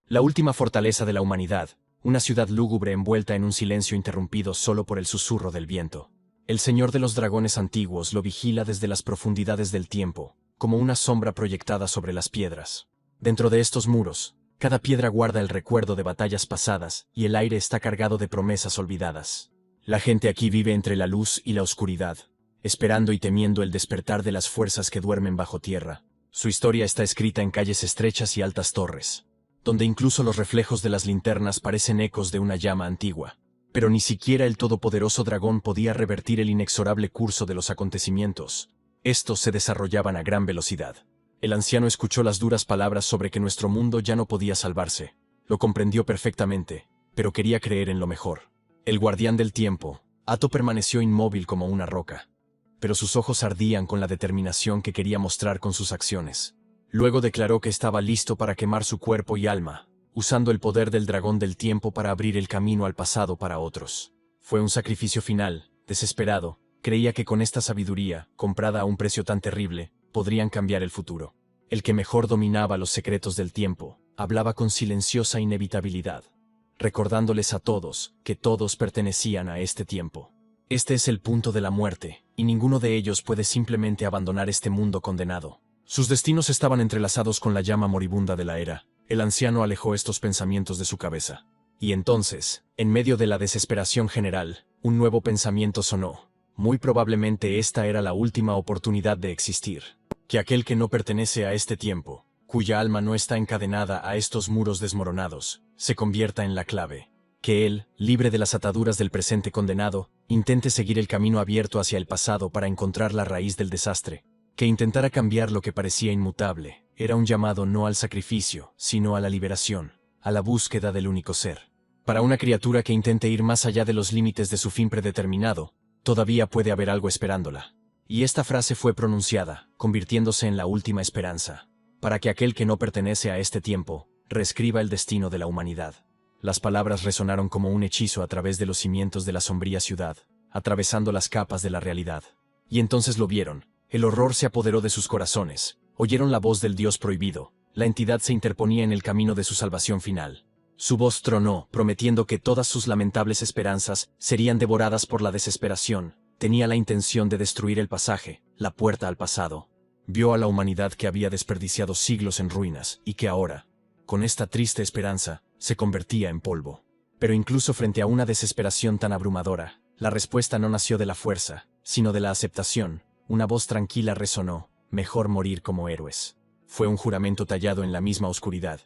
La última fortaleza de la humanidad, una ciudad lúgubre envuelta en un silencio interrumpido solo por el susurro del viento. El señor de los dragones antiguos lo vigila desde las profundidades del tiempo, como una sombra proyectada sobre las piedras. Dentro de estos muros, cada piedra guarda el recuerdo de batallas pasadas y el aire está cargado de promesas olvidadas. La gente aquí vive entre la luz y la oscuridad, esperando y temiendo el despertar de las fuerzas que duermen bajo tierra. Su historia está escrita en calles estrechas y altas torres, donde incluso los reflejos de las linternas parecen ecos de una llama antigua. Pero ni siquiera el todopoderoso dragón podía revertir el inexorable curso de los acontecimientos. Estos se desarrollaban a gran velocidad. El anciano escuchó las duras palabras sobre que nuestro mundo ya no podía salvarse. Lo comprendió perfectamente, pero quería creer en lo mejor. El guardián del tiempo, Ato, permaneció inmóvil como una roca, pero sus ojos ardían con la determinación que quería mostrar con sus acciones. Luego declaró que estaba listo para quemar su cuerpo y alma, usando el poder del dragón del tiempo para abrir el camino al pasado para otros. Fue un sacrificio final, desesperado. Creía que con esta sabiduría, comprada a un precio tan terrible, podrían cambiar el futuro. El que mejor dominaba los secretos del tiempo, hablaba con silenciosa inevitabilidad, recordándoles a todos que todos pertenecían a este tiempo. Este es el punto de la muerte, y ninguno de ellos puede simplemente abandonar este mundo condenado. Sus destinos estaban entrelazados con la llama moribunda de la era. El anciano alejó estos pensamientos de su cabeza. Y entonces, en medio de la desesperación general, un nuevo pensamiento sonó. Muy probablemente esta era la última oportunidad de existir. Que aquel que no pertenece a este tiempo, cuya alma no está encadenada a estos muros desmoronados, se convierta en la clave. Que él, libre de las ataduras del presente condenado, intente seguir el camino abierto hacia el pasado para encontrar la raíz del desastre. Que intentara cambiar lo que parecía inmutable. Era un llamado no al sacrificio, sino a la liberación, a la búsqueda del único ser. Para una criatura que intente ir más allá de los límites de su fin predeterminado, todavía puede haber algo esperándola. Y esta frase fue pronunciada, convirtiéndose en la última esperanza, para que aquel que no pertenece a este tiempo, reescriba el destino de la humanidad. Las palabras resonaron como un hechizo a través de los cimientos de la sombría ciudad, atravesando las capas de la realidad. Y entonces lo vieron. El horror se apoderó de sus corazones. Oyeron la voz del Dios prohibido. La entidad se interponía en el camino de su salvación final. Su voz tronó, prometiendo que todas sus lamentables esperanzas serían devoradas por la desesperación. Tenía la intención de destruir el pasaje, la puerta al pasado. Vio a la humanidad que había desperdiciado siglos en ruinas y que ahora, con esta triste esperanza, se convertía en polvo. Pero incluso frente a una desesperación tan abrumadora, la respuesta no nació de la fuerza, sino de la aceptación. Una voz tranquila resonó: mejor morir como héroes. Fue un juramento tallado en la misma oscuridad.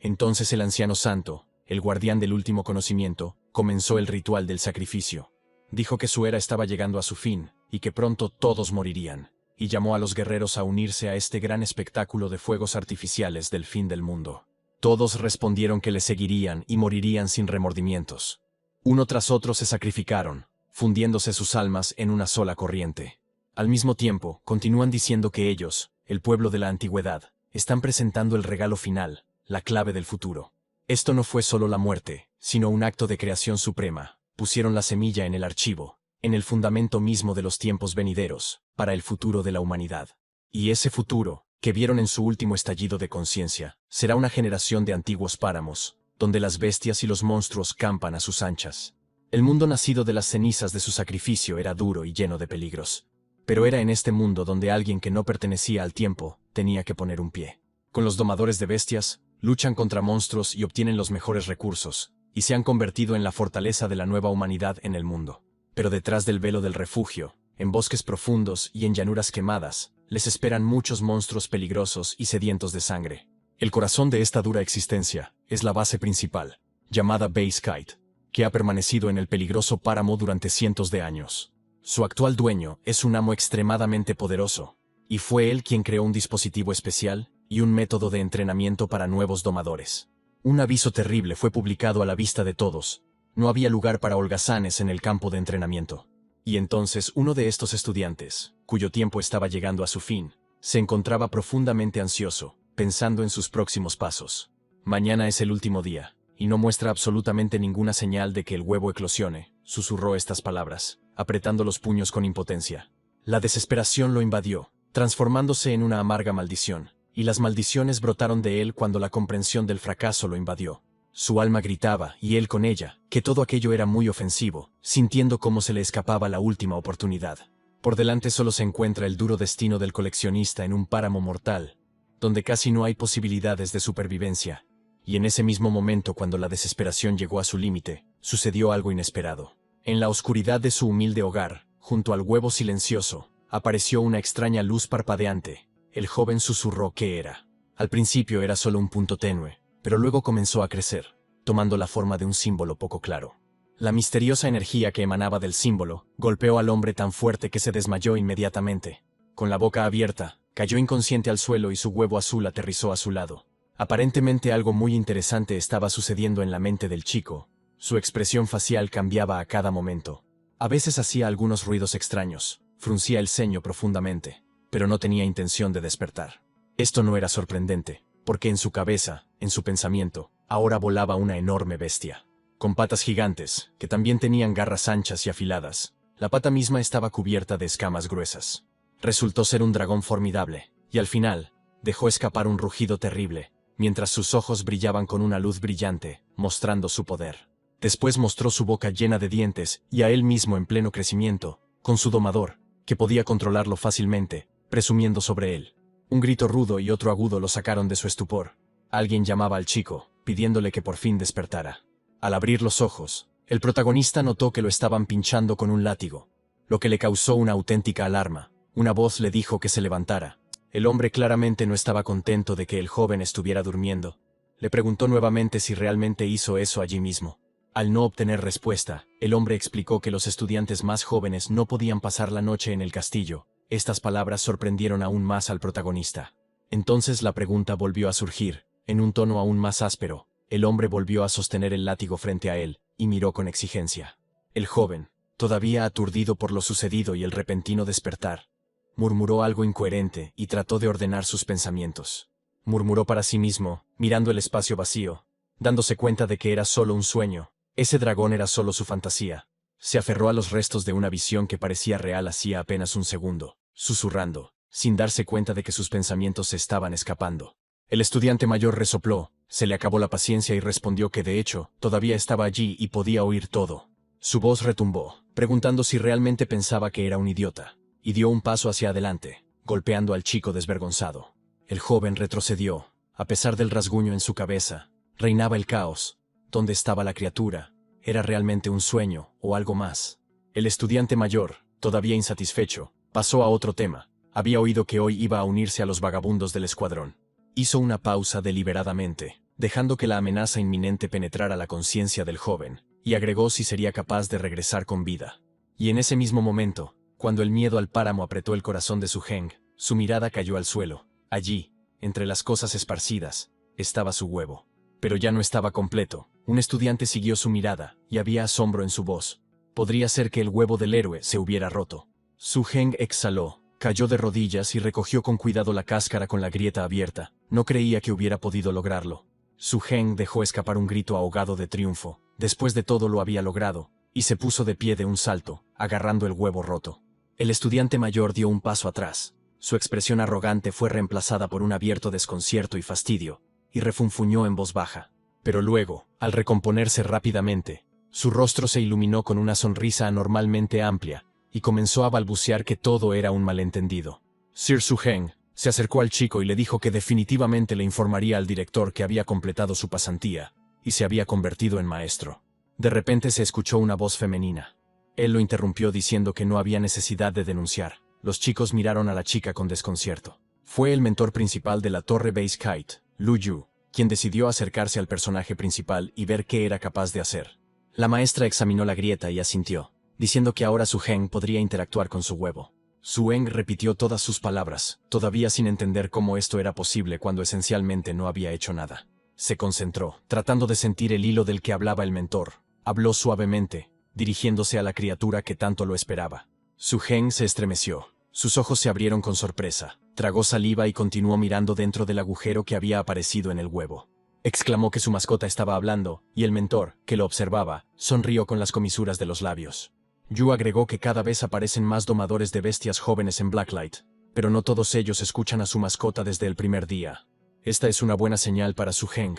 Entonces el anciano santo, el guardián del último conocimiento, comenzó el ritual del sacrificio. Dijo que su era estaba llegando a su fin, y que pronto todos morirían, y llamó a los guerreros a unirse a este gran espectáculo de fuegos artificiales del fin del mundo. Todos respondieron que le seguirían y morirían sin remordimientos. Uno tras otro se sacrificaron, fundiéndose sus almas en una sola corriente. Al mismo tiempo, continúan diciendo que ellos, el pueblo de la antigüedad, están presentando el regalo final, la clave del futuro. Esto no fue solo la muerte, sino un acto de creación suprema. Pusieron la semilla en el archivo, en el fundamento mismo de los tiempos venideros, para el futuro de la humanidad. Y ese futuro, que vieron en su último estallido de conciencia, será una generación de antiguos páramos, donde las bestias y los monstruos campan a sus anchas. El mundo nacido de las cenizas de su sacrificio era duro y lleno de peligros. Pero era en este mundo donde alguien que no pertenecía al tiempo tenía que poner un pie. Con los domadores de bestias, luchan contra monstruos y obtienen los mejores recursos, y se han convertido en la fortaleza de la nueva humanidad en el mundo. Pero detrás del velo del refugio, en bosques profundos y en llanuras quemadas, les esperan muchos monstruos peligrosos y sedientos de sangre. El corazón de esta dura existencia es la base principal, llamada Base Kite, que ha permanecido en el peligroso páramo durante cientos de años. Su actual dueño es un amo extremadamente poderoso, y fue él quien creó un dispositivo especial y un método de entrenamiento para nuevos domadores. Un aviso terrible fue publicado a la vista de todos. No había lugar para holgazanes en el campo de entrenamiento. Y entonces uno de estos estudiantes, cuyo tiempo estaba llegando a su fin, se encontraba profundamente ansioso, pensando en sus próximos pasos. Mañana es el último día, y no muestra absolutamente ninguna señal de que el huevo eclosione, susurró estas palabras, apretando los puños con impotencia. La desesperación lo invadió, transformándose en una amarga maldición. y las maldiciones brotaron de él cuando la comprensión del fracaso lo invadió. Su alma gritaba, y él con ella, que todo aquello era muy ofensivo, sintiendo cómo se le escapaba la última oportunidad. Por delante solo se encuentra el duro destino del coleccionista en un páramo mortal, donde casi no hay posibilidades de supervivencia. Y en ese mismo momento, cuando la desesperación llegó a su límite, sucedió algo inesperado. En la oscuridad de su humilde hogar, junto al huevo silencioso, apareció una extraña luz parpadeante. El joven susurró qué era. Al principio era solo un punto tenue, pero luego comenzó a crecer, tomando la forma de un símbolo poco claro. La misteriosa energía que emanaba del símbolo golpeó al hombre tan fuerte que se desmayó inmediatamente. Con la boca abierta, cayó inconsciente al suelo y su huevo azul aterrizó a su lado. Aparentemente algo muy interesante estaba sucediendo en la mente del chico. Su expresión facial cambiaba a cada momento. A veces hacía algunos ruidos extraños, fruncía el ceño profundamente, pero no tenía intención de despertar. Esto no era sorprendente, porque en su cabeza, en su pensamiento, ahora volaba una enorme bestia, con patas gigantes, que también tenían garras anchas y afiladas. La pata misma estaba cubierta de escamas gruesas. Resultó ser un dragón formidable, y al final, dejó escapar un rugido terrible, mientras sus ojos brillaban con una luz brillante, mostrando su poder. Después mostró su boca llena de dientes, y a él mismo en pleno crecimiento, con su domador, que podía controlarlo fácilmente, presumiendo sobre él. Un grito rudo y otro agudo lo sacaron de su estupor. Alguien llamaba al chico, pidiéndole que por fin despertara. Al abrir los ojos, el protagonista notó que lo estaban pinchando con un látigo, lo que le causó una auténtica alarma. Una voz le dijo que se levantara. El hombre claramente no estaba contento de que el joven estuviera durmiendo. Le preguntó nuevamente si realmente hizo eso allí mismo. Al no obtener respuesta, el hombre explicó que los estudiantes más jóvenes no podían pasar la noche en el castillo. Estas palabras sorprendieron aún más al protagonista. Entonces la pregunta volvió a surgir, en un tono aún más áspero. El hombre volvió a sostener el látigo frente a él, y miró con exigencia. El joven, todavía aturdido por lo sucedido y el repentino despertar, murmuró algo incoherente y trató de ordenar sus pensamientos. Murmuró para sí mismo, mirando el espacio vacío, dándose cuenta de que era solo un sueño. Ese dragón era solo su fantasía. Se aferró a los restos de una visión que parecía real hacía apenas un segundo, susurrando, sin darse cuenta de que sus pensamientos se estaban escapando. El estudiante mayor resopló, se le acabó la paciencia y respondió que de hecho, todavía estaba allí y podía oír todo. Su voz retumbó, preguntando si realmente pensaba que era un idiota, y dio un paso hacia adelante, golpeando al chico desvergonzado. El joven retrocedió. A pesar del rasguño en su cabeza, reinaba el caos. ¿Dónde estaba la criatura? ¿Era realmente un sueño, o algo más? El estudiante mayor, todavía insatisfecho, pasó a otro tema. Había oído que hoy iba a unirse a los vagabundos del escuadrón. Hizo una pausa deliberadamente, dejando que la amenaza inminente penetrara la conciencia del joven, y agregó si sería capaz de regresar con vida. Y en ese mismo momento, cuando el miedo al páramo apretó el corazón de su Heng, su mirada cayó al suelo. Allí, entre las cosas esparcidas, estaba su huevo. Pero ya no estaba completo. Un estudiante siguió su mirada, y había asombro en su voz. Podría ser que el huevo del héroe se hubiera roto. Su Heng exhaló, cayó de rodillas y recogió con cuidado la cáscara con la grieta abierta. No creía que hubiera podido lograrlo. Su Heng dejó escapar un grito ahogado de triunfo. Después de todo lo había logrado, y se puso de pie de un salto, agarrando el huevo roto. El estudiante mayor dio un paso atrás. Su expresión arrogante fue reemplazada por un abierto desconcierto y fastidio, y refunfuñó en voz baja. Pero luego, al recomponerse rápidamente, su rostro se iluminó con una sonrisa anormalmente amplia, y comenzó a balbucear que todo era un malentendido. Sir Su Heng se acercó al chico y le dijo que definitivamente le informaría al director que había completado su pasantía, y se había convertido en maestro. De repente se escuchó una voz femenina. Él lo interrumpió diciendo que no había necesidad de denunciar. Los chicos miraron a la chica con desconcierto. Fue el mentor principal de la Torre Base Kite, Lu Yu, quien decidió acercarse al personaje principal y ver qué era capaz de hacer. La maestra examinó la grieta y asintió, diciendo que ahora Su Heng podría interactuar con su huevo. Su Heng repitió todas sus palabras, todavía sin entender cómo esto era posible cuando esencialmente no había hecho nada. Se concentró, tratando de sentir el hilo del que hablaba el mentor. Habló suavemente, dirigiéndose a la criatura que tanto lo esperaba. Su Heng se estremeció. Sus ojos se abrieron con sorpresa. Tragó saliva y continuó mirando dentro del agujero que había aparecido en el huevo. Exclamó que su mascota estaba hablando, y el mentor, que lo observaba, sonrió con las comisuras de los labios. Yu agregó que cada vez aparecen más domadores de bestias jóvenes en Blacklight. pero no todos ellos escuchan a su mascota desde el primer día. Esta es una buena señal para Su Heng.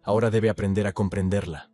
Ahora debe aprender a comprenderla.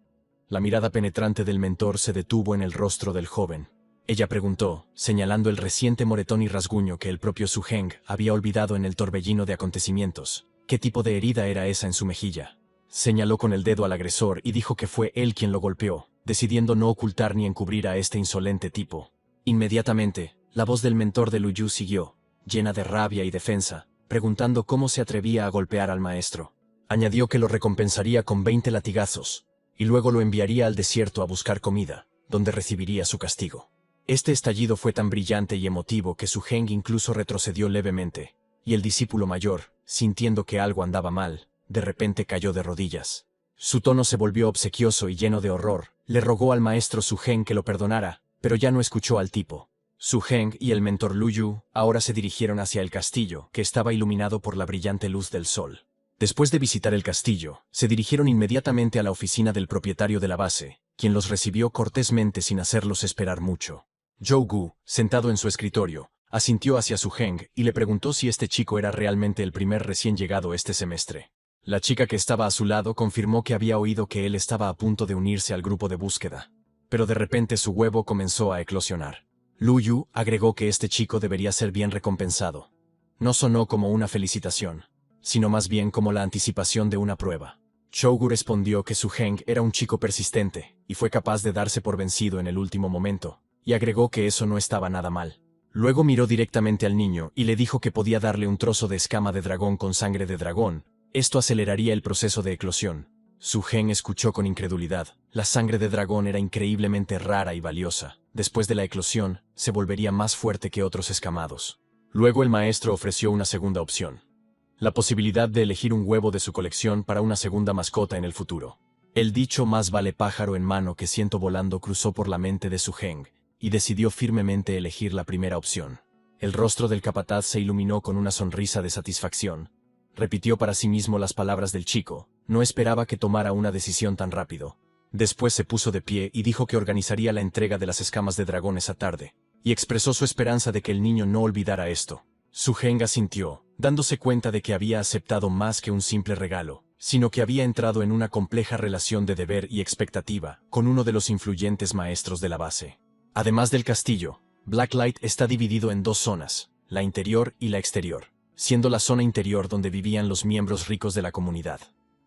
La mirada penetrante del mentor se detuvo en el rostro del joven. Ella preguntó, señalando el reciente moretón y rasguño que el propio Su Heng había olvidado en el torbellino de acontecimientos. ¿Qué tipo de herida era esa en su mejilla? Señaló con el dedo al agresor y dijo que fue él quien lo golpeó, decidiendo no ocultar ni encubrir a este insolente tipo. Inmediatamente, la voz del mentor de Lu Yu siguió, llena de rabia y defensa, preguntando cómo se atrevía a golpear al maestro. Añadió que lo recompensaría con 20 latigazos, y luego lo enviaría al desierto a buscar comida, donde recibiría su castigo. Este estallido fue tan brillante y emotivo que Su Heng incluso retrocedió levemente, y el discípulo mayor, sintiendo que algo andaba mal, de repente cayó de rodillas. Su tono se volvió obsequioso y lleno de horror. Le rogó al maestro Su Heng que lo perdonara, pero ya no escuchó al tipo. Su Heng y el mentor Lu Yu ahora se dirigieron hacia el castillo, que estaba iluminado por la brillante luz del sol. Después de visitar el castillo, se dirigieron inmediatamente a la oficina del propietario de la base, quien los recibió cortésmente sin hacerlos esperar mucho. Zhou Gu, sentado en su escritorio, asintió hacia Su Heng y le preguntó si este chico era realmente el primer recién llegado este semestre. La chica que estaba a su lado confirmó que había oído que él estaba a punto de unirse al grupo de búsqueda. Pero de repente su huevo comenzó a eclosionar. Lu Yu agregó que este chico debería ser bien recompensado. No sonó como una felicitación, sino más bien como la anticipación de una prueba. Zhou Gu respondió que Su Heng era un chico persistente y fue capaz de darse por vencido en el último momento, y agregó que eso no estaba nada mal. Luego miró directamente al niño y le dijo que podía darle un trozo de escama de dragón con sangre de dragón. Esto aceleraría el proceso de eclosión. Su Heng escuchó con incredulidad. La sangre de dragón era increíblemente rara y valiosa. Después de la eclosión, se volvería más fuerte que otros escamados. Luego el maestro ofreció una segunda opción. La posibilidad de elegir un huevo de su colección para una segunda mascota en el futuro. El dicho más vale pájaro en mano que ciento volando cruzó por la mente de Su Heng, y decidió firmemente elegir la primera opción. El rostro del capataz se iluminó con una sonrisa de satisfacción. Repitió para sí mismo las palabras del chico. No esperaba que tomara una decisión tan rápido. Después se puso de pie y dijo que organizaría la entrega de las escamas de dragón esa tarde, y expresó su esperanza de que el niño no olvidara esto. Su Heng asintió, dándose cuenta de que había aceptado más que un simple regalo, sino que había entrado en una compleja relación de deber y expectativa con uno de los influyentes maestros de la base. Además del castillo, Blacklight está dividido en dos zonas, la interior y la exterior, siendo la zona interior donde vivían los miembros ricos de la comunidad.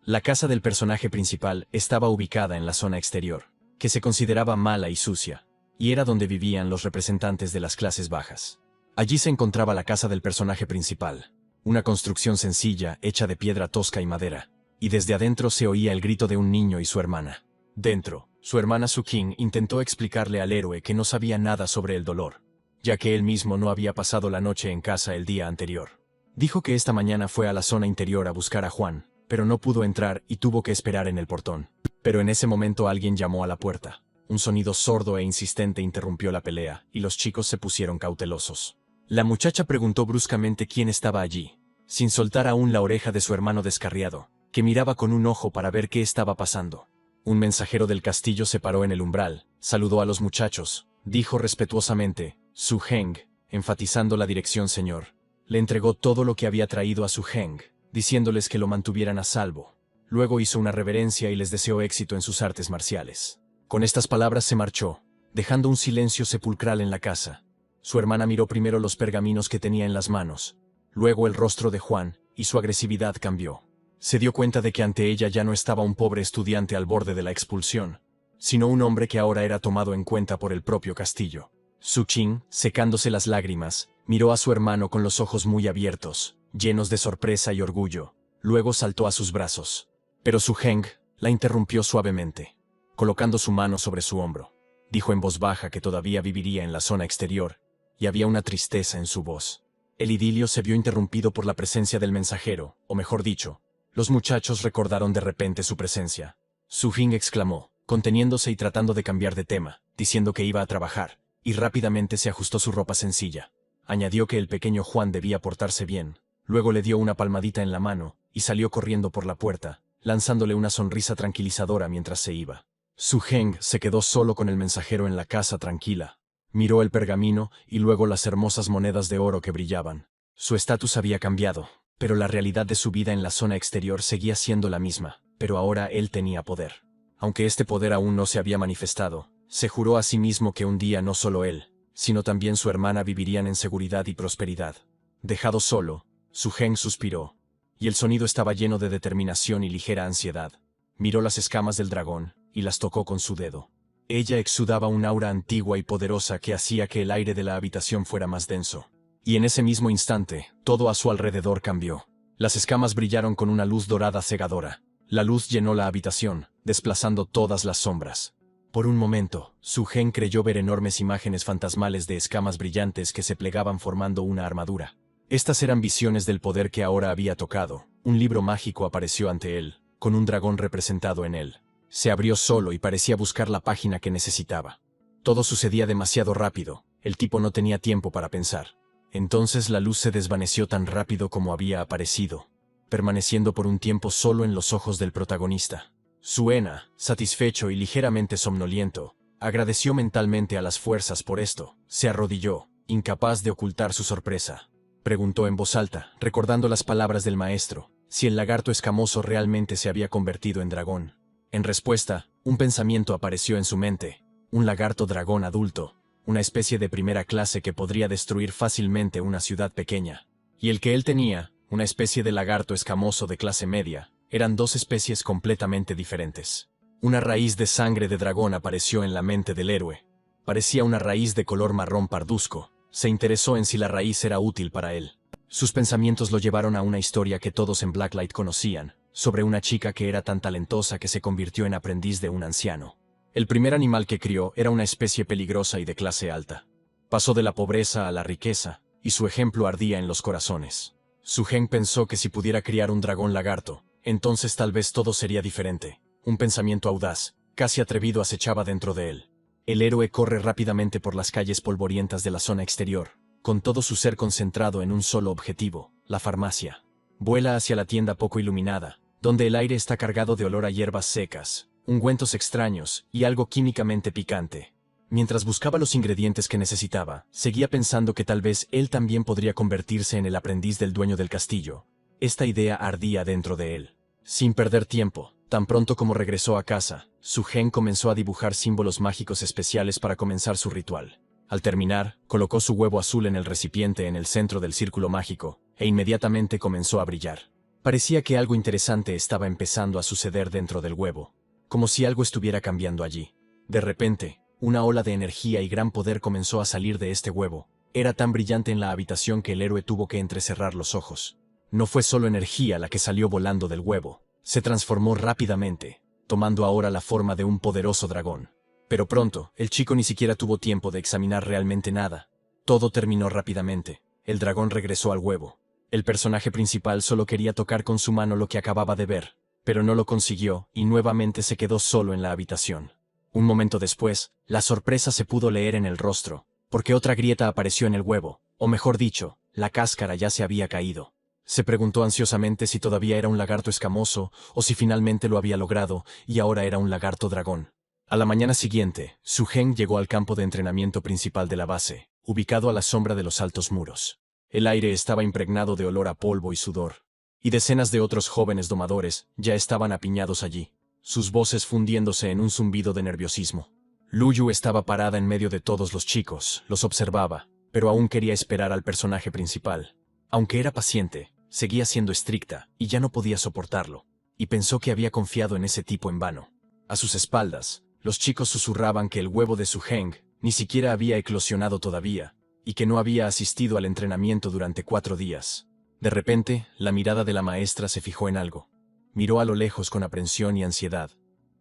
La casa del personaje principal estaba ubicada en la zona exterior, que se consideraba mala y sucia, y era donde vivían los representantes de las clases bajas. Allí se encontraba la casa del personaje principal, una construcción sencilla hecha de piedra tosca y madera, y desde adentro se oía el grito de un niño y su hermana. Dentro, su hermana Su Qing intentó explicarle al héroe que no sabía nada sobre el dolor, ya que él mismo no había pasado la noche en casa el día anterior. Dijo que esta mañana fue a la zona interior a buscar a Juan, pero no pudo entrar y tuvo que esperar en el portón. Pero en ese momento alguien llamó a la puerta. Un sonido sordo e insistente interrumpió la pelea, y los chicos se pusieron cautelosos. La muchacha preguntó bruscamente quién estaba allí, sin soltar aún la oreja de su hermano descarriado, que miraba con un ojo para ver qué estaba pasando. Un mensajero del castillo se paró en el umbral, saludó a los muchachos, dijo respetuosamente, Su Heng, enfatizando la dirección señor. Le entregó todo lo que había traído a Su Heng, diciéndoles que lo mantuvieran a salvo. Luego hizo una reverencia y les deseó éxito en sus artes marciales. Con estas palabras se marchó, dejando un silencio sepulcral en la casa. Su hermana miró primero los pergaminos que tenía en las manos, luego el rostro de Juan, y su agresividad cambió. Se dio cuenta de que ante ella ya no estaba un pobre estudiante al borde de la expulsión, sino un hombre que ahora era tomado en cuenta por el propio castillo. Su Qing, secándose las lágrimas, miró a su hermano con los ojos muy abiertos, llenos de sorpresa y orgullo. Luego saltó a sus brazos. Pero Su Heng la interrumpió suavemente, colocando su mano sobre su hombro. Dijo en voz baja que todavía viviría en la zona exterior, y había una tristeza en su voz. El idilio se vio interrumpido por la presencia del mensajero, o mejor dicho, los muchachos recordaron de repente su presencia. Su Heng exclamó, conteniéndose y tratando de cambiar de tema, diciendo que iba a trabajar, y rápidamente se ajustó su ropa sencilla. Añadió que el pequeño Juan debía portarse bien. Luego le dio una palmadita en la mano, y salió corriendo por la puerta, lanzándole una sonrisa tranquilizadora mientras se iba. Su Heng se quedó solo con el mensajero en la casa tranquila. Miró el pergamino y luego las hermosas monedas de oro que brillaban. Su estatus había cambiado, pero la realidad de su vida en la zona exterior seguía siendo la misma, pero ahora él tenía poder. Aunque este poder aún no se había manifestado, se juró a sí mismo que un día no solo él, sino también su hermana vivirían en seguridad y prosperidad. Dejado solo, Su Heng suspiró, y el sonido estaba lleno de determinación y ligera ansiedad. Miró las escamas del dragón, y las tocó con su dedo. Ella exudaba un aura antigua y poderosa que hacía que el aire de la habitación fuera más denso. Y en ese mismo instante, todo a su alrededor cambió. Las escamas brillaron con una luz dorada cegadora. La luz llenó la habitación, desplazando todas las sombras. Por un momento, Su Heng creyó ver enormes imágenes fantasmales de escamas brillantes que se plegaban formando una armadura. Estas eran visiones del poder que ahora había tocado. Un libro mágico apareció ante él, con un dragón representado en él. Se abrió solo y parecía buscar la página que necesitaba. Todo sucedía demasiado rápido, el tipo no tenía tiempo para pensar. Entonces la luz se desvaneció tan rápido como había aparecido, permaneciendo por un tiempo solo en los ojos del protagonista. Suena, satisfecho y ligeramente somnoliento, agradeció mentalmente a las fuerzas por esto. Se arrodilló, incapaz de ocultar su sorpresa. Preguntó en voz alta, recordando las palabras del maestro, si el lagarto escamoso realmente se había convertido en dragón. En respuesta, un pensamiento apareció en su mente: un lagarto dragón adulto, una especie de primera clase que podría destruir fácilmente una ciudad pequeña. Y el que él tenía, una especie de lagarto escamoso de clase media, eran dos especies completamente diferentes. Una raíz de sangre de dragón apareció en la mente del héroe. Parecía una raíz de color marrón parduzco. Se interesó en si la raíz era útil para él. Sus pensamientos lo llevaron a una historia que todos en Blacklight conocían, sobre una chica que era tan talentosa que se convirtió en aprendiz de un anciano. El primer animal que crió era una especie peligrosa y de clase alta. Pasó de la pobreza a la riqueza, y su ejemplo ardía en los corazones. Su Heng pensó que si pudiera criar un dragón lagarto, entonces tal vez todo sería diferente. Un pensamiento audaz, casi atrevido acechaba dentro de él. El héroe corre rápidamente por las calles polvorientas de la zona exterior, con todo su ser concentrado en un solo objetivo: la farmacia. Vuela hacia la tienda poco iluminada, donde el aire está cargado de olor a hierbas secas, ungüentos extraños y algo químicamente picante. Mientras buscaba los ingredientes que necesitaba, seguía pensando que tal vez él también podría convertirse en el aprendiz del dueño del castillo. Esta idea ardía dentro de él. Sin perder tiempo, tan pronto como regresó a casa, Su Heng comenzó a dibujar símbolos mágicos especiales para comenzar su ritual. Al terminar, colocó su huevo azul en el recipiente en el centro del círculo mágico, e inmediatamente comenzó a brillar. Parecía que algo interesante estaba empezando a suceder dentro del huevo, como si algo estuviera cambiando allí. De repente, una ola de energía y gran poder comenzó a salir de este huevo. Era tan brillante en la habitación que el héroe tuvo que entrecerrar los ojos. No fue solo energía la que salió volando del huevo, se transformó rápidamente, tomando ahora la forma de un poderoso dragón. Pero pronto, el chico ni siquiera tuvo tiempo de examinar realmente nada. Todo terminó rápidamente. El dragón regresó al huevo. El personaje principal solo quería tocar con su mano lo que acababa de ver, pero no lo consiguió y nuevamente se quedó solo en la habitación. Un momento después, la sorpresa se pudo leer en el rostro, porque otra grieta apareció en el huevo, o mejor dicho, la cáscara ya se había caído. Se preguntó ansiosamente si todavía era un lagarto escamoso, o si finalmente lo había logrado, y ahora era un lagarto dragón. A la mañana siguiente, Su Heng llegó al campo de entrenamiento principal de la base, ubicado a la sombra de los altos muros. El aire estaba impregnado de olor a polvo y sudor, y decenas de otros jóvenes domadores ya estaban apiñados allí, sus voces fundiéndose en un zumbido de nerviosismo. Lu Yu estaba parada en medio de todos los chicos, los observaba, pero aún quería esperar al personaje principal. Aunque era paciente, seguía siendo estricta, y ya no podía soportarlo, y pensó que había confiado en ese tipo en vano. A sus espaldas, los chicos susurraban que el huevo de Su Heng ni siquiera había eclosionado todavía, y que no había asistido al entrenamiento durante 4 días. De repente, la mirada de la maestra se fijó en algo. Miró a lo lejos con aprensión y ansiedad,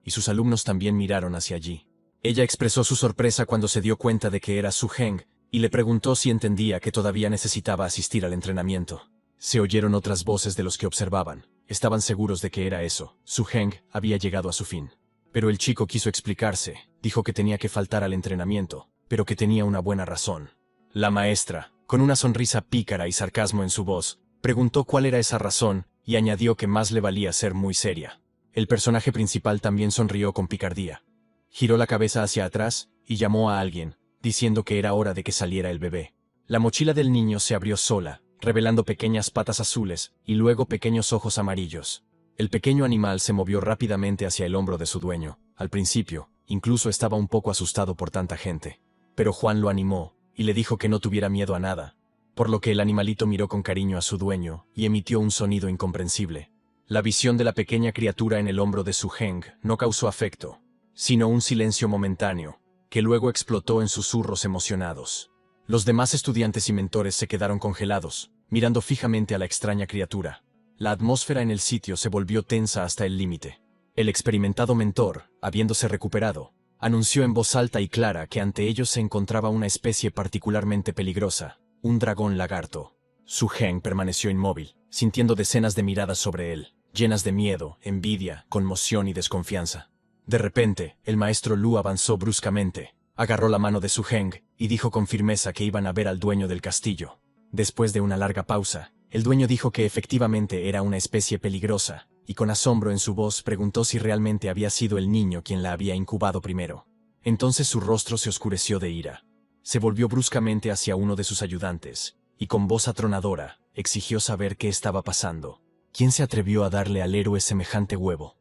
y sus alumnos también miraron hacia allí. Ella expresó su sorpresa cuando se dio cuenta de que era Su Heng, y le preguntó si entendía que todavía necesitaba asistir al entrenamiento. Se oyeron otras voces de los que observaban. Estaban seguros de que era eso. Su Heng había llegado a su fin. Pero el chico quiso explicarse. Dijo que tenía que faltar al entrenamiento, pero que tenía una buena razón. La maestra, con una sonrisa pícara y sarcasmo en su voz, preguntó cuál era esa razón y añadió que más le valía ser muy seria. El personaje principal también sonrió con picardía. Giró la cabeza hacia atrás y llamó a alguien, diciendo que era hora de que saliera el bebé. La mochila del niño se abrió sola, revelando pequeñas patas azules y luego pequeños ojos amarillos. El pequeño animal se movió rápidamente hacia el hombro de su dueño. Al principio, incluso estaba un poco asustado por tanta gente. Pero Juan lo animó y le dijo que no tuviera miedo a nada, por lo que el animalito miró con cariño a su dueño y emitió un sonido incomprensible. La visión de la pequeña criatura en el hombro de Su Heng no causó afecto, sino un silencio momentáneo, que luego explotó en susurros emocionados. Los demás estudiantes y mentores se quedaron congelados, mirando fijamente a la extraña criatura. La atmósfera en el sitio se volvió tensa hasta el límite. El experimentado mentor, habiéndose recuperado, anunció en voz alta y clara que ante ellos se encontraba una especie particularmente peligrosa, un dragón lagarto. Su Heng permaneció inmóvil, sintiendo decenas de miradas sobre él, llenas de miedo, envidia, conmoción y desconfianza. De repente, el maestro Lu avanzó bruscamente, agarró la mano de Su Heng y dijo con firmeza que iban a ver al dueño del castillo. Después de una larga pausa, el dueño dijo que efectivamente era una especie peligrosa, y con asombro en su voz preguntó si realmente había sido el niño quien la había incubado primero. Entonces su rostro se oscureció de ira. Se volvió bruscamente hacia uno de sus ayudantes, y con voz atronadora, exigió saber qué estaba pasando. ¿Quién se atrevió a darle al héroe semejante huevo?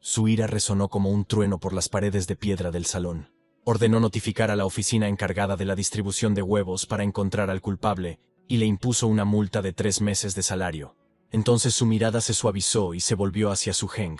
Su ira resonó como un trueno por las paredes de piedra del salón. Ordenó notificar a la oficina encargada de la distribución de huevos para encontrar al culpable, y le impuso una multa de 3 meses de salario. Entonces su mirada se suavizó y se volvió hacia Su Heng,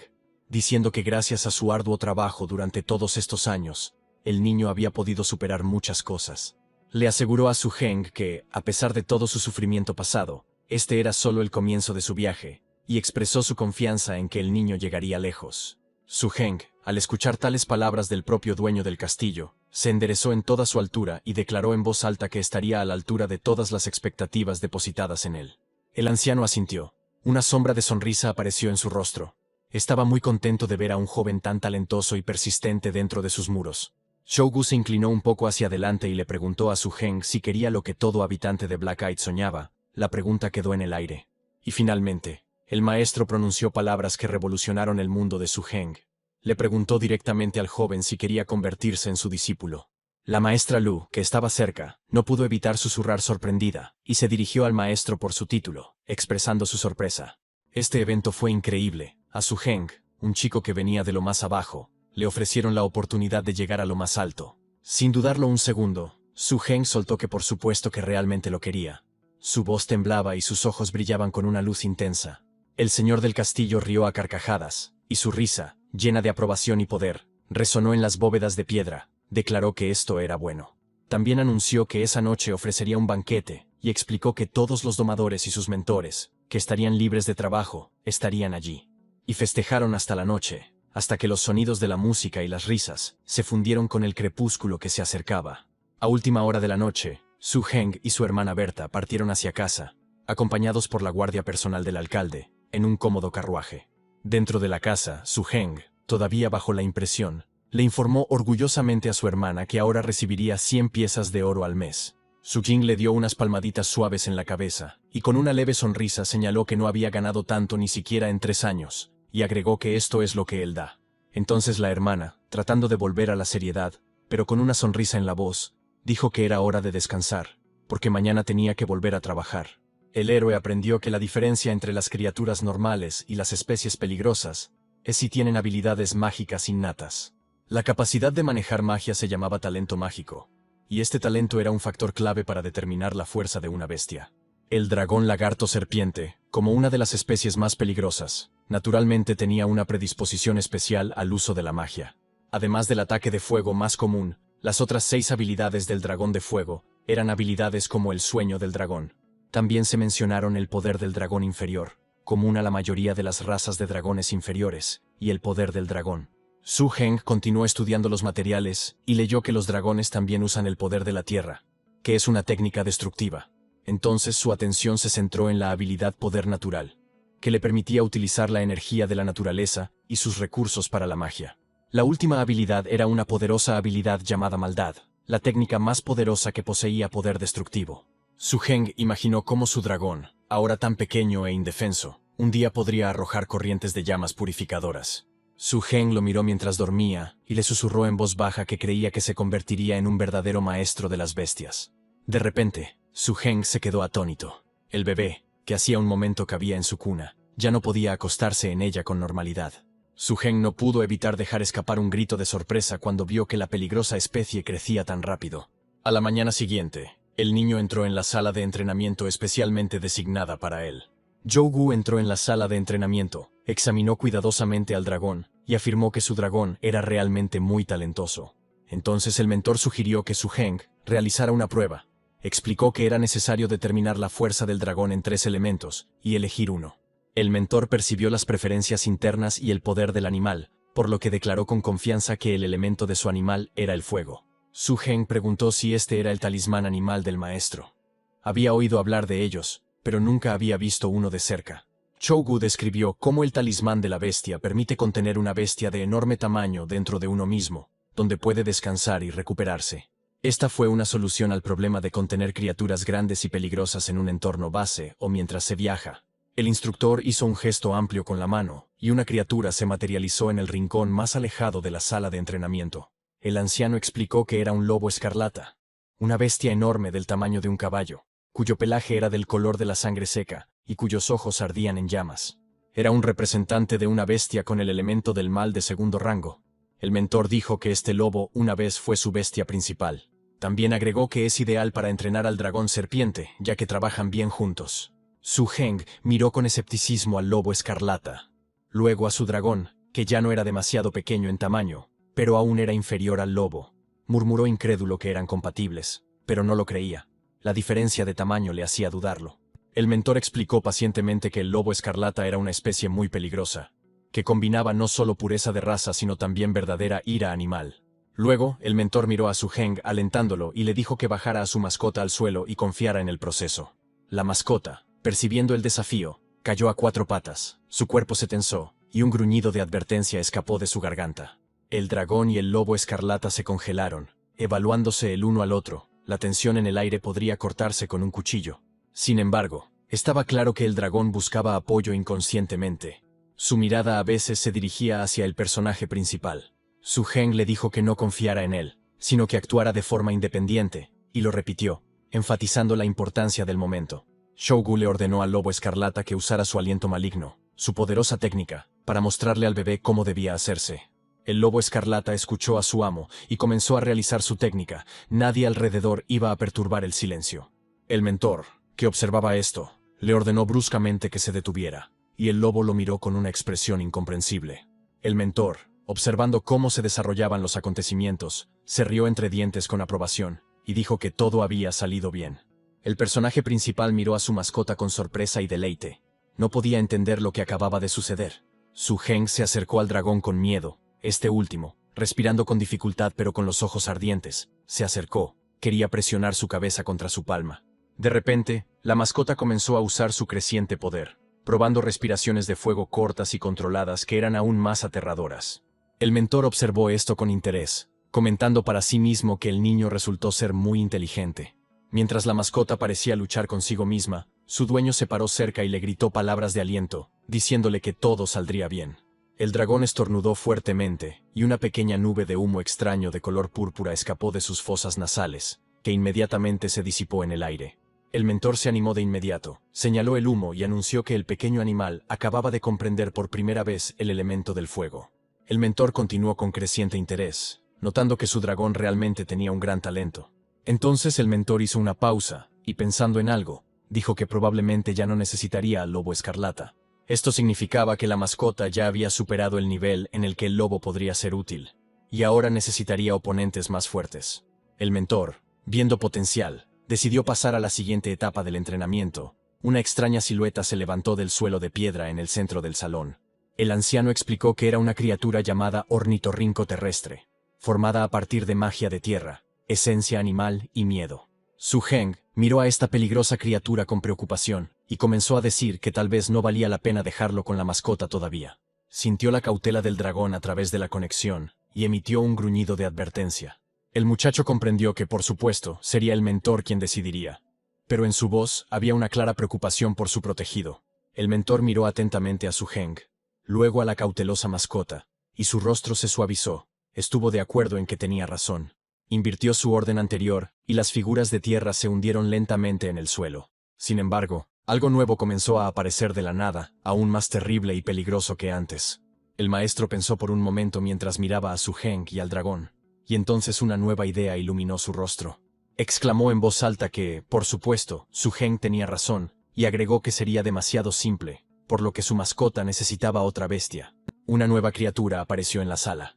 diciendo que gracias a su arduo trabajo durante todos estos años, el niño había podido superar muchas cosas. Le aseguró a Su Heng que, a pesar de todo su sufrimiento pasado, este era solo el comienzo de su viaje, y expresó su confianza en que el niño llegaría lejos. Su Heng, al escuchar tales palabras del propio dueño del castillo, se enderezó en toda su altura y declaró en voz alta que estaría a la altura de todas las expectativas depositadas en él. El anciano asintió. Una sombra de sonrisa apareció en su rostro. Estaba muy contento de ver a un joven tan talentoso y persistente dentro de sus muros. Shougu se inclinó un poco hacia adelante y le preguntó a Su Heng si quería lo que todo habitante de Black Eyed soñaba. La pregunta quedó en el aire. Y finalmente, el maestro pronunció palabras que revolucionaron el mundo de Su Heng. Le preguntó directamente al joven si quería convertirse en su discípulo. La maestra Lu, que estaba cerca, no pudo evitar susurrar sorprendida, y se dirigió al maestro por su título, expresando su sorpresa. Este evento fue increíble. A Su Heng, un chico que venía de lo más abajo, le ofrecieron la oportunidad de llegar a lo más alto. Sin dudarlo un segundo, Su Heng soltó que por supuesto que realmente lo quería. Su voz temblaba y sus ojos brillaban con una luz intensa. El señor del castillo rió a carcajadas, y su risa, llena de aprobación y poder, resonó en las bóvedas de piedra. Declaró que esto era bueno. También anunció que esa noche ofrecería un banquete, y explicó que todos los domadores y sus mentores, que estarían libres de trabajo, estarían allí. Y festejaron hasta la noche, hasta que los sonidos de la música y las risas se fundieron con el crepúsculo que se acercaba. A última hora de la noche, Su Heng y su hermana Berta partieron hacia casa, acompañados por la guardia personal del alcalde, en un cómodo carruaje. Dentro de la casa, Su Heng, todavía bajo la impresión, le informó orgullosamente a su hermana que ahora recibiría 100 piezas de oro al mes. Su Jing le dio unas palmaditas suaves en la cabeza, y con una leve sonrisa señaló que no había ganado tanto ni siquiera en 3 años, y agregó que esto es lo que él da. Entonces la hermana, tratando de volver a la seriedad, pero con una sonrisa en la voz, dijo que era hora de descansar, porque mañana tenía que volver a trabajar. El héroe aprendió que la diferencia entre las criaturas normales y las especies peligrosas es si tienen habilidades mágicas innatas. La capacidad de manejar magia se llamaba talento mágico, y este talento era un factor clave para determinar la fuerza de una bestia. El dragón lagarto serpiente, como una de las especies más peligrosas, naturalmente tenía una predisposición especial al uso de la magia. Además del ataque de fuego más común, las otras 6 habilidades del dragón de fuego eran habilidades como el sueño del dragón. También se mencionaron el poder del dragón inferior, común a la mayoría de las razas de dragones inferiores, y el poder del dragón. Su Heng continuó estudiando los materiales y leyó que los dragones también usan el poder de la tierra, que es una técnica destructiva. Entonces su atención se centró en la habilidad poder natural, que le permitía utilizar la energía de la naturaleza y sus recursos para la magia. La última habilidad era una poderosa habilidad llamada maldad, la técnica más poderosa que poseía poder destructivo. Su Heng imaginó cómo su dragón, ahora tan pequeño e indefenso, un día podría arrojar corrientes de llamas purificadoras. Su Heng lo miró mientras dormía y le susurró en voz baja que creía que se convertiría en un verdadero maestro de las bestias. De repente, Su Heng se quedó atónito. El bebé, que hacía un momento cabía en su cuna, ya no podía acostarse en ella con normalidad. Su-heng no pudo evitar dejar escapar un grito de sorpresa cuando vio que la peligrosa especie crecía tan rápido. A la mañana siguiente, el niño entró en la sala de entrenamiento especialmente designada para él. Zhou entró en la sala de entrenamiento, examinó cuidadosamente al dragón y afirmó que su dragón era realmente muy talentoso. Entonces el mentor sugirió que Su-heng realizara una prueba. Explicó que era necesario determinar la fuerza del dragón en 3 elementos y elegir uno. El mentor percibió las preferencias internas y el poder del animal, por lo que declaró con confianza que el elemento de su animal era el fuego. Su-heng preguntó si este era el talismán animal del maestro. Había oído hablar de ellos, pero nunca había visto uno de cerca. Zhou describió cómo el talismán de la bestia permite contener una bestia de enorme tamaño dentro de uno mismo, donde puede descansar y recuperarse. Esta fue una solución al problema de contener criaturas grandes y peligrosas en un entorno base o mientras se viaja. El instructor hizo un gesto amplio con la mano, y una criatura se materializó en el rincón más alejado de la sala de entrenamiento. El anciano explicó que era un lobo escarlata, una bestia enorme del tamaño de un caballo, cuyo pelaje era del color de la sangre seca, y cuyos ojos ardían en llamas. Era un representante de una bestia con el elemento del mal de segundo rango. El mentor dijo que este lobo una vez fue su bestia principal. También agregó que es ideal para entrenar al dragón serpiente, ya que trabajan bien juntos. Su-heng miró con escepticismo al lobo escarlata, luego a su dragón, que ya no era demasiado pequeño en tamaño, pero aún era inferior al lobo. Murmuró incrédulo que eran compatibles, pero no lo creía. La diferencia de tamaño le hacía dudarlo. El mentor explicó pacientemente que el lobo escarlata era una especie muy peligrosa, que combinaba no solo pureza de raza sino también verdadera ira animal. Luego, el mentor miró a Su-heng alentándolo y le dijo que bajara a su mascota al suelo y confiara en el proceso. La mascota, percibiendo el desafío, cayó a 4 patas, su cuerpo se tensó, y un gruñido de advertencia escapó de su garganta. El dragón y el lobo escarlata se congelaron, evaluándose el uno al otro. La tensión en el aire podría cortarse con un cuchillo. Sin embargo, estaba claro que el dragón buscaba apoyo inconscientemente. Su mirada a veces se dirigía hacia el personaje principal. Su-heng le dijo que no confiara en él, sino que actuara de forma independiente, y lo repitió, enfatizando la importancia del momento. Zhou le ordenó al lobo escarlata que usara su aliento maligno, su poderosa técnica, para mostrarle al bebé cómo debía hacerse. El lobo escarlata escuchó a su amo y comenzó a realizar su técnica. Nadie alrededor iba a perturbar el silencio. El mentor, que observaba esto, le ordenó bruscamente que se detuviera, y el lobo lo miró con una expresión incomprensible. El mentor, observando cómo se desarrollaban los acontecimientos, se rió entre dientes con aprobación, y dijo que todo había salido bien. El personaje principal miró a su mascota con sorpresa y deleite. No podía entender lo que acababa de suceder. Su-heng se acercó al dragón con miedo. Este último, respirando con dificultad pero con los ojos ardientes, se acercó, quería presionar su cabeza contra su palma. De repente, la mascota comenzó a usar su creciente poder, probando respiraciones de fuego cortas y controladas que eran aún más aterradoras. El mentor observó esto con interés, comentando para sí mismo que el niño resultó ser muy inteligente. Mientras la mascota parecía luchar consigo misma, su dueño se paró cerca y le gritó palabras de aliento, diciéndole que todo saldría bien. El dragón estornudó fuertemente, y una pequeña nube de humo extraño de color púrpura escapó de sus fosas nasales, que inmediatamente se disipó en el aire. El mentor se animó de inmediato, señaló el humo y anunció que el pequeño animal acababa de comprender por primera vez el elemento del fuego. El mentor continuó con creciente interés, notando que su dragón realmente tenía un gran talento. Entonces el mentor hizo una pausa, y pensando en algo, dijo que probablemente ya no necesitaría al lobo escarlata. Esto significaba que la mascota ya había superado el nivel en el que el lobo podría ser útil, y ahora necesitaría oponentes más fuertes. El mentor, viendo potencial, decidió pasar a la siguiente etapa del entrenamiento. Una extraña silueta se levantó del suelo de piedra en el centro del salón. El anciano explicó que era una criatura llamada ornitorrinco terrestre, formada a partir de magia de tierra, esencia animal y miedo. Su-heng miró a esta peligrosa criatura con preocupación, y comenzó a decir que tal vez no valía la pena dejarlo con la mascota todavía. Sintió la cautela del dragón a través de la conexión, y emitió un gruñido de advertencia. El muchacho comprendió que, por supuesto, sería el mentor quien decidiría. Pero en su voz había una clara preocupación por su protegido. El mentor miró atentamente a Su-heng, luego a la cautelosa mascota, y su rostro se suavizó. Estuvo de acuerdo en que tenía razón. Invirtió su orden anterior, y las figuras de tierra se hundieron lentamente en el suelo. Sin embargo, Algo nuevo comenzó a aparecer de la nada, aún más terrible y peligroso que antes. El maestro pensó por un momento mientras miraba a Su Heng y al dragón, y entonces una nueva idea iluminó su rostro. Exclamó en voz alta que, por supuesto, Su Heng tenía razón, y agregó que sería demasiado simple, por lo que su mascota necesitaba otra bestia. Una nueva criatura apareció en la sala.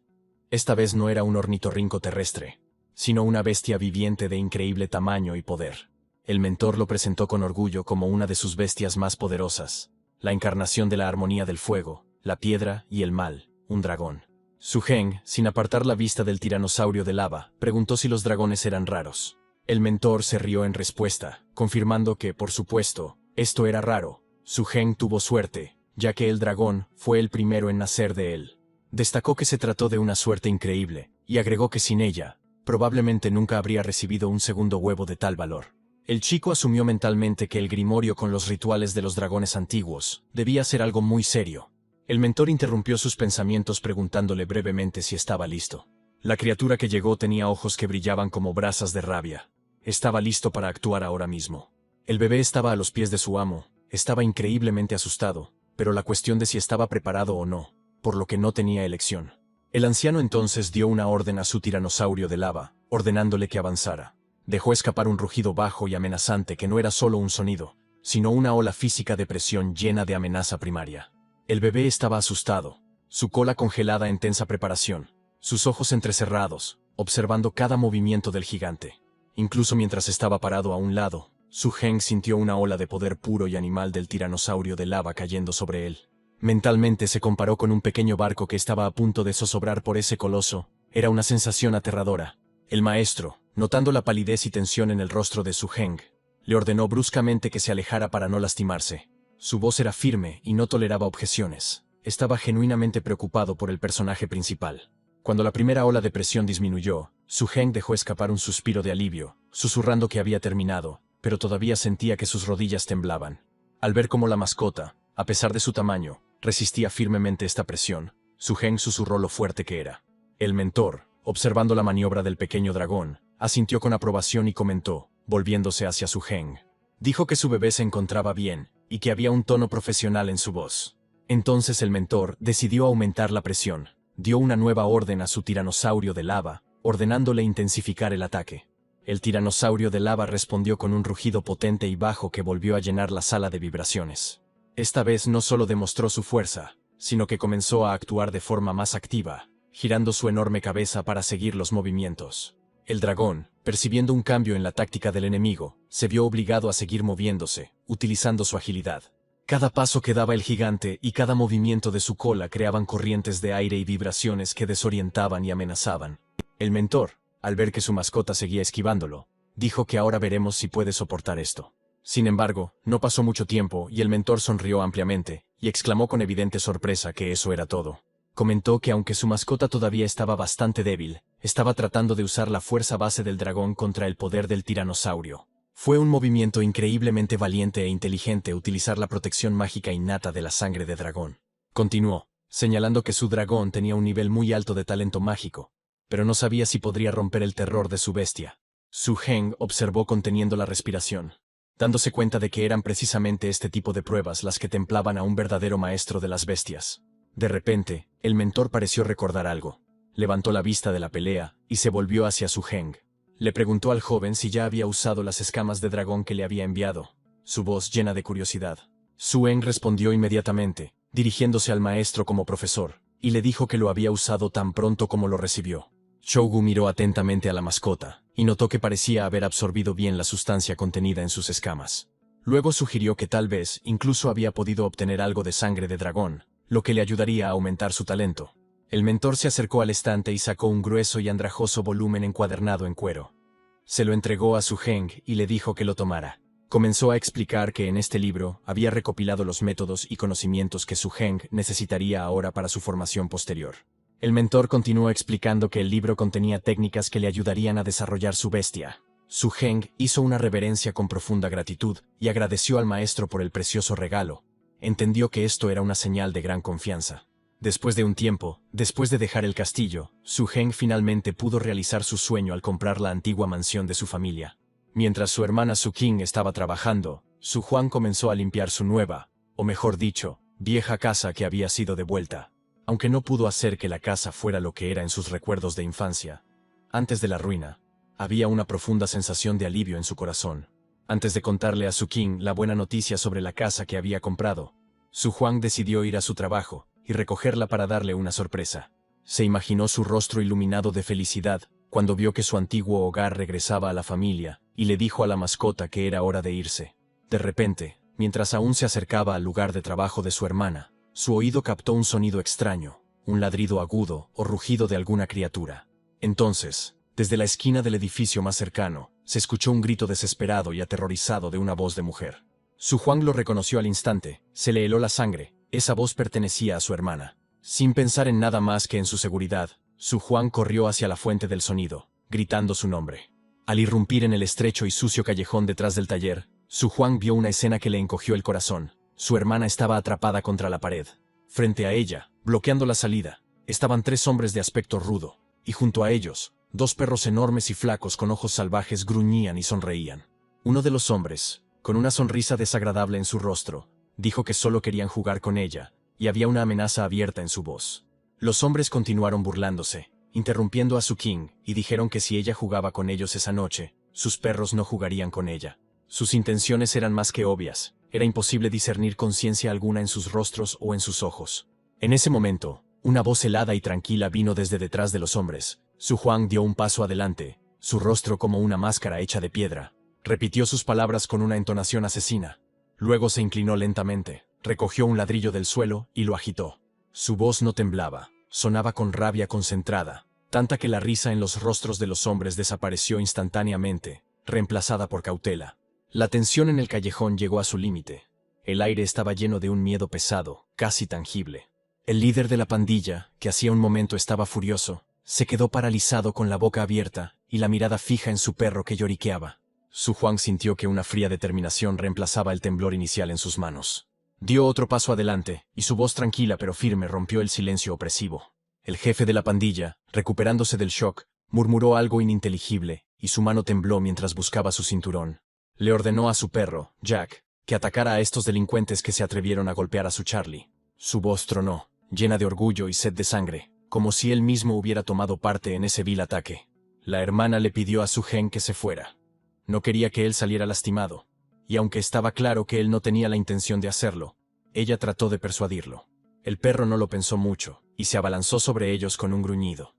Esta vez no era un ornitorrinco terrestre, sino una bestia viviente de increíble tamaño y poder. El mentor lo presentó con orgullo como una de sus bestias más poderosas, la encarnación de la armonía del fuego, la piedra y el mal, un dragón. Su Heng, sin apartar la vista del tiranosaurio de lava, preguntó si los dragones eran raros. El mentor se rió en respuesta, confirmando que, por supuesto, esto era raro. Su Heng tuvo suerte, ya que el dragón fue el primero en nacer de él. Destacó que se trató de una suerte increíble, y agregó que sin ella, probablemente nunca habría recibido un segundo huevo de tal valor. El chico asumió mentalmente que el grimorio con los rituales de los dragones antiguos debía ser algo muy serio. El mentor interrumpió sus pensamientos preguntándole brevemente si estaba listo. La criatura que llegó tenía ojos que brillaban como brasas de rabia. Estaba listo para actuar ahora mismo. El bebé estaba a los pies de su amo, estaba increíblemente asustado, pero la cuestión de si estaba preparado o no, por lo que no tenía elección. El anciano entonces dio una orden a su tiranosaurio de lava, ordenándole que avanzara. Dejó escapar un rugido bajo y amenazante que no era solo un sonido, sino una ola física de presión llena de amenaza primaria. El bebé estaba asustado, su cola congelada en tensa preparación, sus ojos entrecerrados, observando cada movimiento del gigante. Incluso mientras estaba parado a un lado, Su Heng sintió una ola de poder puro y animal del tiranosaurio de lava cayendo sobre él. Mentalmente se comparó con un pequeño barco que estaba a punto de zozobrar por ese coloso. Era una sensación aterradora. El maestro, notando la palidez y tensión en el rostro de Su Heng, le ordenó bruscamente que se alejara para no lastimarse. Su voz era firme y no toleraba objeciones. Estaba genuinamente preocupado por el personaje principal. Cuando la primera ola de presión disminuyó, Su Heng dejó escapar un suspiro de alivio, susurrando que había terminado, pero todavía sentía que sus rodillas temblaban. Al ver cómo la mascota, a pesar de su tamaño, resistía firmemente esta presión, Su Heng susurró lo fuerte que era. El mentor, observando la maniobra del pequeño dragón, asintió con aprobación y comentó, volviéndose hacia Su Heng. Dijo que su bebé se encontraba bien, y que había un tono profesional en su voz. Entonces el mentor decidió aumentar la presión. Dio una nueva orden a su tiranosaurio de lava, ordenándole intensificar el ataque. El tiranosaurio de lava respondió con un rugido potente y bajo que volvió a llenar la sala de vibraciones. Esta vez no solo demostró su fuerza, sino que comenzó a actuar de forma más activa, girando su enorme cabeza para seguir los movimientos. El dragón, percibiendo un cambio en la táctica del enemigo, se vio obligado a seguir moviéndose, utilizando su agilidad. Cada paso que daba el gigante y cada movimiento de su cola creaban corrientes de aire y vibraciones que desorientaban y amenazaban. El mentor, al ver que su mascota seguía esquivándolo, dijo que ahora veremos si puede soportar esto. Sin embargo, no pasó mucho tiempo y el mentor sonrió ampliamente, y exclamó con evidente sorpresa que eso era todo. Comentó que aunque su mascota todavía estaba bastante débil, estaba tratando de usar la fuerza base del dragón contra el poder del tiranosaurio. Fue un movimiento increíblemente valiente e inteligente utilizar la protección mágica innata de la sangre de dragón. Continuó, señalando que su dragón tenía un nivel muy alto de talento mágico, pero no sabía si podría romper el terror de su bestia. Su Heng observó conteniendo la respiración, dándose cuenta de que eran precisamente este tipo de pruebas las que templaban a un verdadero maestro de las bestias. De repente, el mentor pareció recordar algo. Levantó la vista de la pelea y se volvió hacia Su Heng. Le preguntó al joven si ya había usado las escamas de dragón que le había enviado, su voz llena de curiosidad. Su Heng respondió inmediatamente, dirigiéndose al maestro como profesor, y le dijo que lo había usado tan pronto como lo recibió. Shougu miró atentamente a la mascota, y notó que parecía haber absorbido bien la sustancia contenida en sus escamas. Luego sugirió que tal vez incluso había podido obtener algo de sangre de dragón, lo que le ayudaría a aumentar su talento. El mentor se acercó al estante y sacó un grueso y andrajoso volumen encuadernado en cuero. Se lo entregó a Su Heng y le dijo que lo tomara. Comenzó a explicar que en este libro había recopilado los métodos y conocimientos que Su Heng necesitaría ahora para su formación posterior. El mentor continuó explicando que el libro contenía técnicas que le ayudarían a desarrollar su bestia. Su Heng hizo una reverencia con profunda gratitud y agradeció al maestro por el precioso regalo. Entendió que esto era una señal de gran confianza. Después de un tiempo, después de dejar el castillo, Su Heng finalmente pudo realizar su sueño al comprar la antigua mansión de su familia. Mientras su hermana Su Qing estaba trabajando, Su Juan comenzó a limpiar su nueva, o mejor dicho, vieja casa que había sido devuelta, aunque no pudo hacer que la casa fuera lo que era en sus recuerdos de infancia. Antes de la ruina, había una profunda sensación de alivio en su corazón. Antes de contarle a Su King la buena noticia sobre la casa que había comprado, Su Juan decidió ir a su trabajo y recogerla para darle una sorpresa. Se imaginó su rostro iluminado de felicidad cuando vio que su antiguo hogar regresaba a la familia y le dijo a la mascota que era hora de irse. De repente, mientras aún se acercaba al lugar de trabajo de su hermana, su oído captó un sonido extraño, un ladrido agudo o rugido de alguna criatura. Entonces, desde la esquina del edificio más cercano, se escuchó un grito desesperado y aterrorizado de una voz de mujer. Su Juan lo reconoció al instante, se le heló la sangre, esa voz pertenecía a su hermana. Sin pensar en nada más que en su seguridad, Su Juan corrió hacia la fuente del sonido, gritando su nombre. Al irrumpir en el estrecho y sucio callejón detrás del taller, Su Juan vio una escena que le encogió el corazón. Su hermana estaba atrapada contra la pared. Frente a ella, bloqueando la salida, estaban 3 hombres de aspecto rudo, y junto a ellos, 2 perros enormes y flacos con ojos salvajes gruñían y sonreían. Uno de los hombres, con una sonrisa desagradable en su rostro, dijo que solo querían jugar con ella, y había una amenaza abierta en su voz. Los hombres continuaron burlándose, interrumpiendo a Su King, y dijeron que si ella jugaba con ellos esa noche, sus perros no jugarían con ella. Sus intenciones eran más que obvias, era imposible discernir conciencia alguna en sus rostros o en sus ojos. En ese momento, una voz helada y tranquila vino desde detrás de los hombres. Su Juan dio un paso adelante, su rostro como una máscara hecha de piedra. Repitió sus palabras con una entonación asesina. Luego se inclinó lentamente, recogió un ladrillo del suelo y lo agitó. Su voz no temblaba, sonaba con rabia concentrada, tanta que la risa en los rostros de los hombres desapareció instantáneamente, reemplazada por cautela. La tensión en el callejón llegó a su límite. El aire estaba lleno de un miedo pesado, casi tangible. El líder de la pandilla, que hacía un momento estaba furioso, se quedó paralizado con la boca abierta y la mirada fija en su perro que lloriqueaba. Su Juan sintió que una fría determinación reemplazaba el temblor inicial en sus manos. Dio otro paso adelante, y su voz tranquila pero firme rompió el silencio opresivo. El jefe de la pandilla, recuperándose del shock, murmuró algo ininteligible, y su mano tembló mientras buscaba su cinturón. Le ordenó a su perro, Jack, que atacara a estos delincuentes que se atrevieron a golpear a su Charlie. Su voz tronó, llena de orgullo y sed de sangre, como si él mismo hubiera tomado parte en ese vil ataque. La hermana le pidió a Su King que se fuera. No quería que él saliera lastimado, y aunque estaba claro que él no tenía la intención de hacerlo, ella trató de persuadirlo. El perro no lo pensó mucho, y se abalanzó sobre ellos con un gruñido.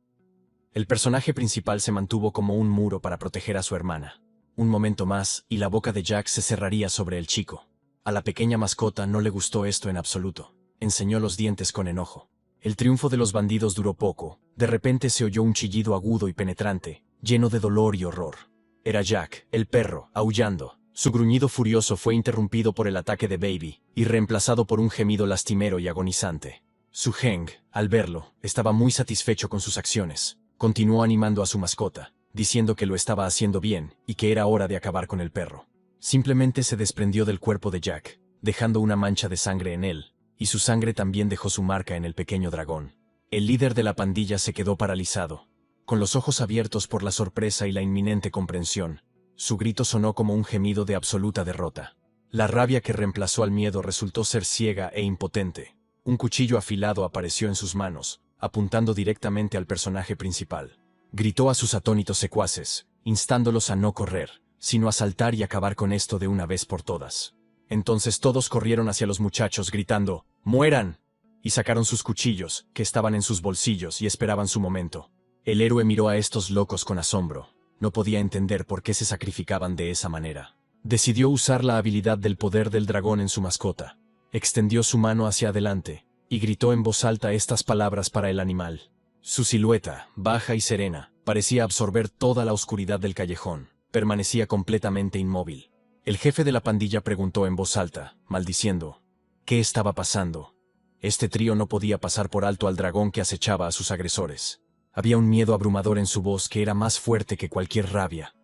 El personaje principal se mantuvo como un muro para proteger a su hermana. Un momento más, y la boca de Jack se cerraría sobre el chico. A la pequeña mascota no le gustó esto en absoluto. Enseñó los dientes con enojo. El triunfo de los bandidos duró poco. De repente se oyó un chillido agudo y penetrante, lleno de dolor y horror. Era Jack, el perro, aullando. Su gruñido furioso fue interrumpido por el ataque de Baby, y reemplazado por un gemido lastimero y agonizante. Su King, al verlo, estaba muy satisfecho con sus acciones. Continuó animando a su mascota, diciendo que lo estaba haciendo bien y que era hora de acabar con el perro. Simplemente se desprendió del cuerpo de Jack, dejando una mancha de sangre en él, y su sangre también dejó su marca en el pequeño dragón. El líder de la pandilla se quedó paralizado, con los ojos abiertos por la sorpresa y la inminente comprensión. Su grito sonó como un gemido de absoluta derrota. La rabia que reemplazó al miedo resultó ser ciega e impotente. Un cuchillo afilado apareció en sus manos, apuntando directamente al personaje principal. Gritó a sus atónitos secuaces, instándolos a no correr, sino a saltar y acabar con esto de una vez por todas. Entonces todos corrieron hacia los muchachos gritando, ¡mueran!, y sacaron sus cuchillos, que estaban en sus bolsillos y esperaban su momento. El héroe miró a estos locos con asombro. No podía entender por qué se sacrificaban de esa manera. Decidió usar la habilidad del poder del dragón en su mascota. Extendió su mano hacia adelante, y gritó en voz alta estas palabras para el animal. Su silueta, baja y serena, parecía absorber toda la oscuridad del callejón. Permanecía completamente inmóvil. El jefe de la pandilla preguntó en voz alta, maldiciendo, ¿qué estaba pasando? Este trío no podía pasar por alto al dragón que acechaba a sus agresores. Había un miedo abrumador en su voz que era más fuerte que cualquier rabia.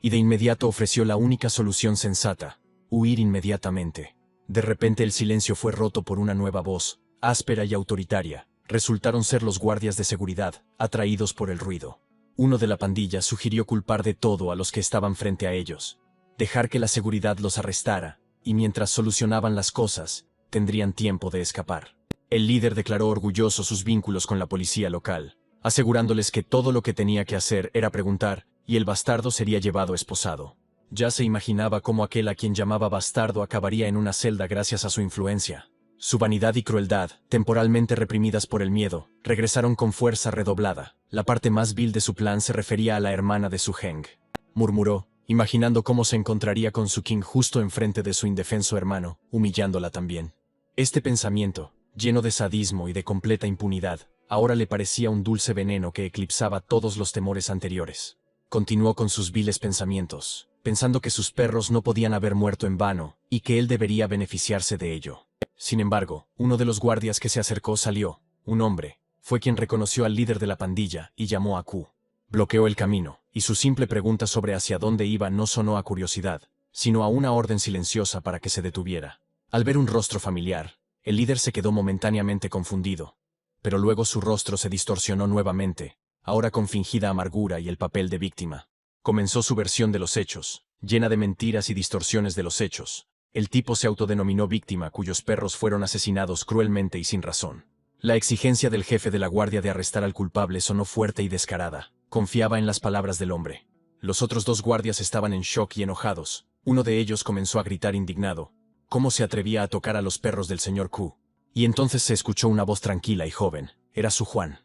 Y de inmediato ofreció la única solución sensata, huir inmediatamente. De repente el silencio fue roto por una nueva voz, áspera y autoritaria. Resultaron ser los guardias de seguridad, atraídos por el ruido. Uno de la pandilla sugirió culpar de todo a los que estaban frente a ellos. Dejar que la seguridad los arrestara, y mientras solucionaban las cosas, tendrían tiempo de escapar. El líder declaró orgulloso sus vínculos con la policía local, asegurándoles que todo lo que tenía que hacer era preguntar, y el bastardo sería llevado esposado. Ya se imaginaba cómo aquel a quien llamaba bastardo acabaría en una celda gracias a su influencia. Su vanidad y crueldad, temporalmente reprimidas por el miedo, regresaron con fuerza redoblada. La parte más vil de su plan se refería a la hermana de Su Heng. Murmuró, imaginando cómo se encontraría con Su Qing justo enfrente de su indefenso hermano, humillándola también. Este pensamiento, lleno de sadismo y de completa impunidad, ahora le parecía un dulce veneno que eclipsaba todos los temores anteriores. Continuó con sus viles pensamientos, pensando que sus perros no podían haber muerto en vano, y que él debería beneficiarse de ello. Sin embargo, uno de los guardias que se acercó salió, un hombre, fue quien reconoció al líder de la pandilla y llamó a Q. Bloqueó el camino, y su simple pregunta sobre hacia dónde iba no sonó a curiosidad, sino a una orden silenciosa para que se detuviera. Al ver un rostro familiar, el líder se quedó momentáneamente confundido, pero luego su rostro se distorsionó nuevamente, ahora con fingida amargura y el papel de víctima. Comenzó su versión de los hechos, llena de mentiras y distorsiones de los hechos. El tipo se autodenominó víctima cuyos perros fueron asesinados cruelmente y sin razón. La exigencia del jefe de la guardia de arrestar al culpable sonó fuerte y descarada. Confiaba en las palabras del hombre. Los otros dos guardias estaban en shock y enojados. Uno de ellos comenzó a gritar indignado. ¿Cómo se atrevía a tocar a los perros del señor Q? Y entonces se escuchó una voz tranquila y joven. Era su Juan.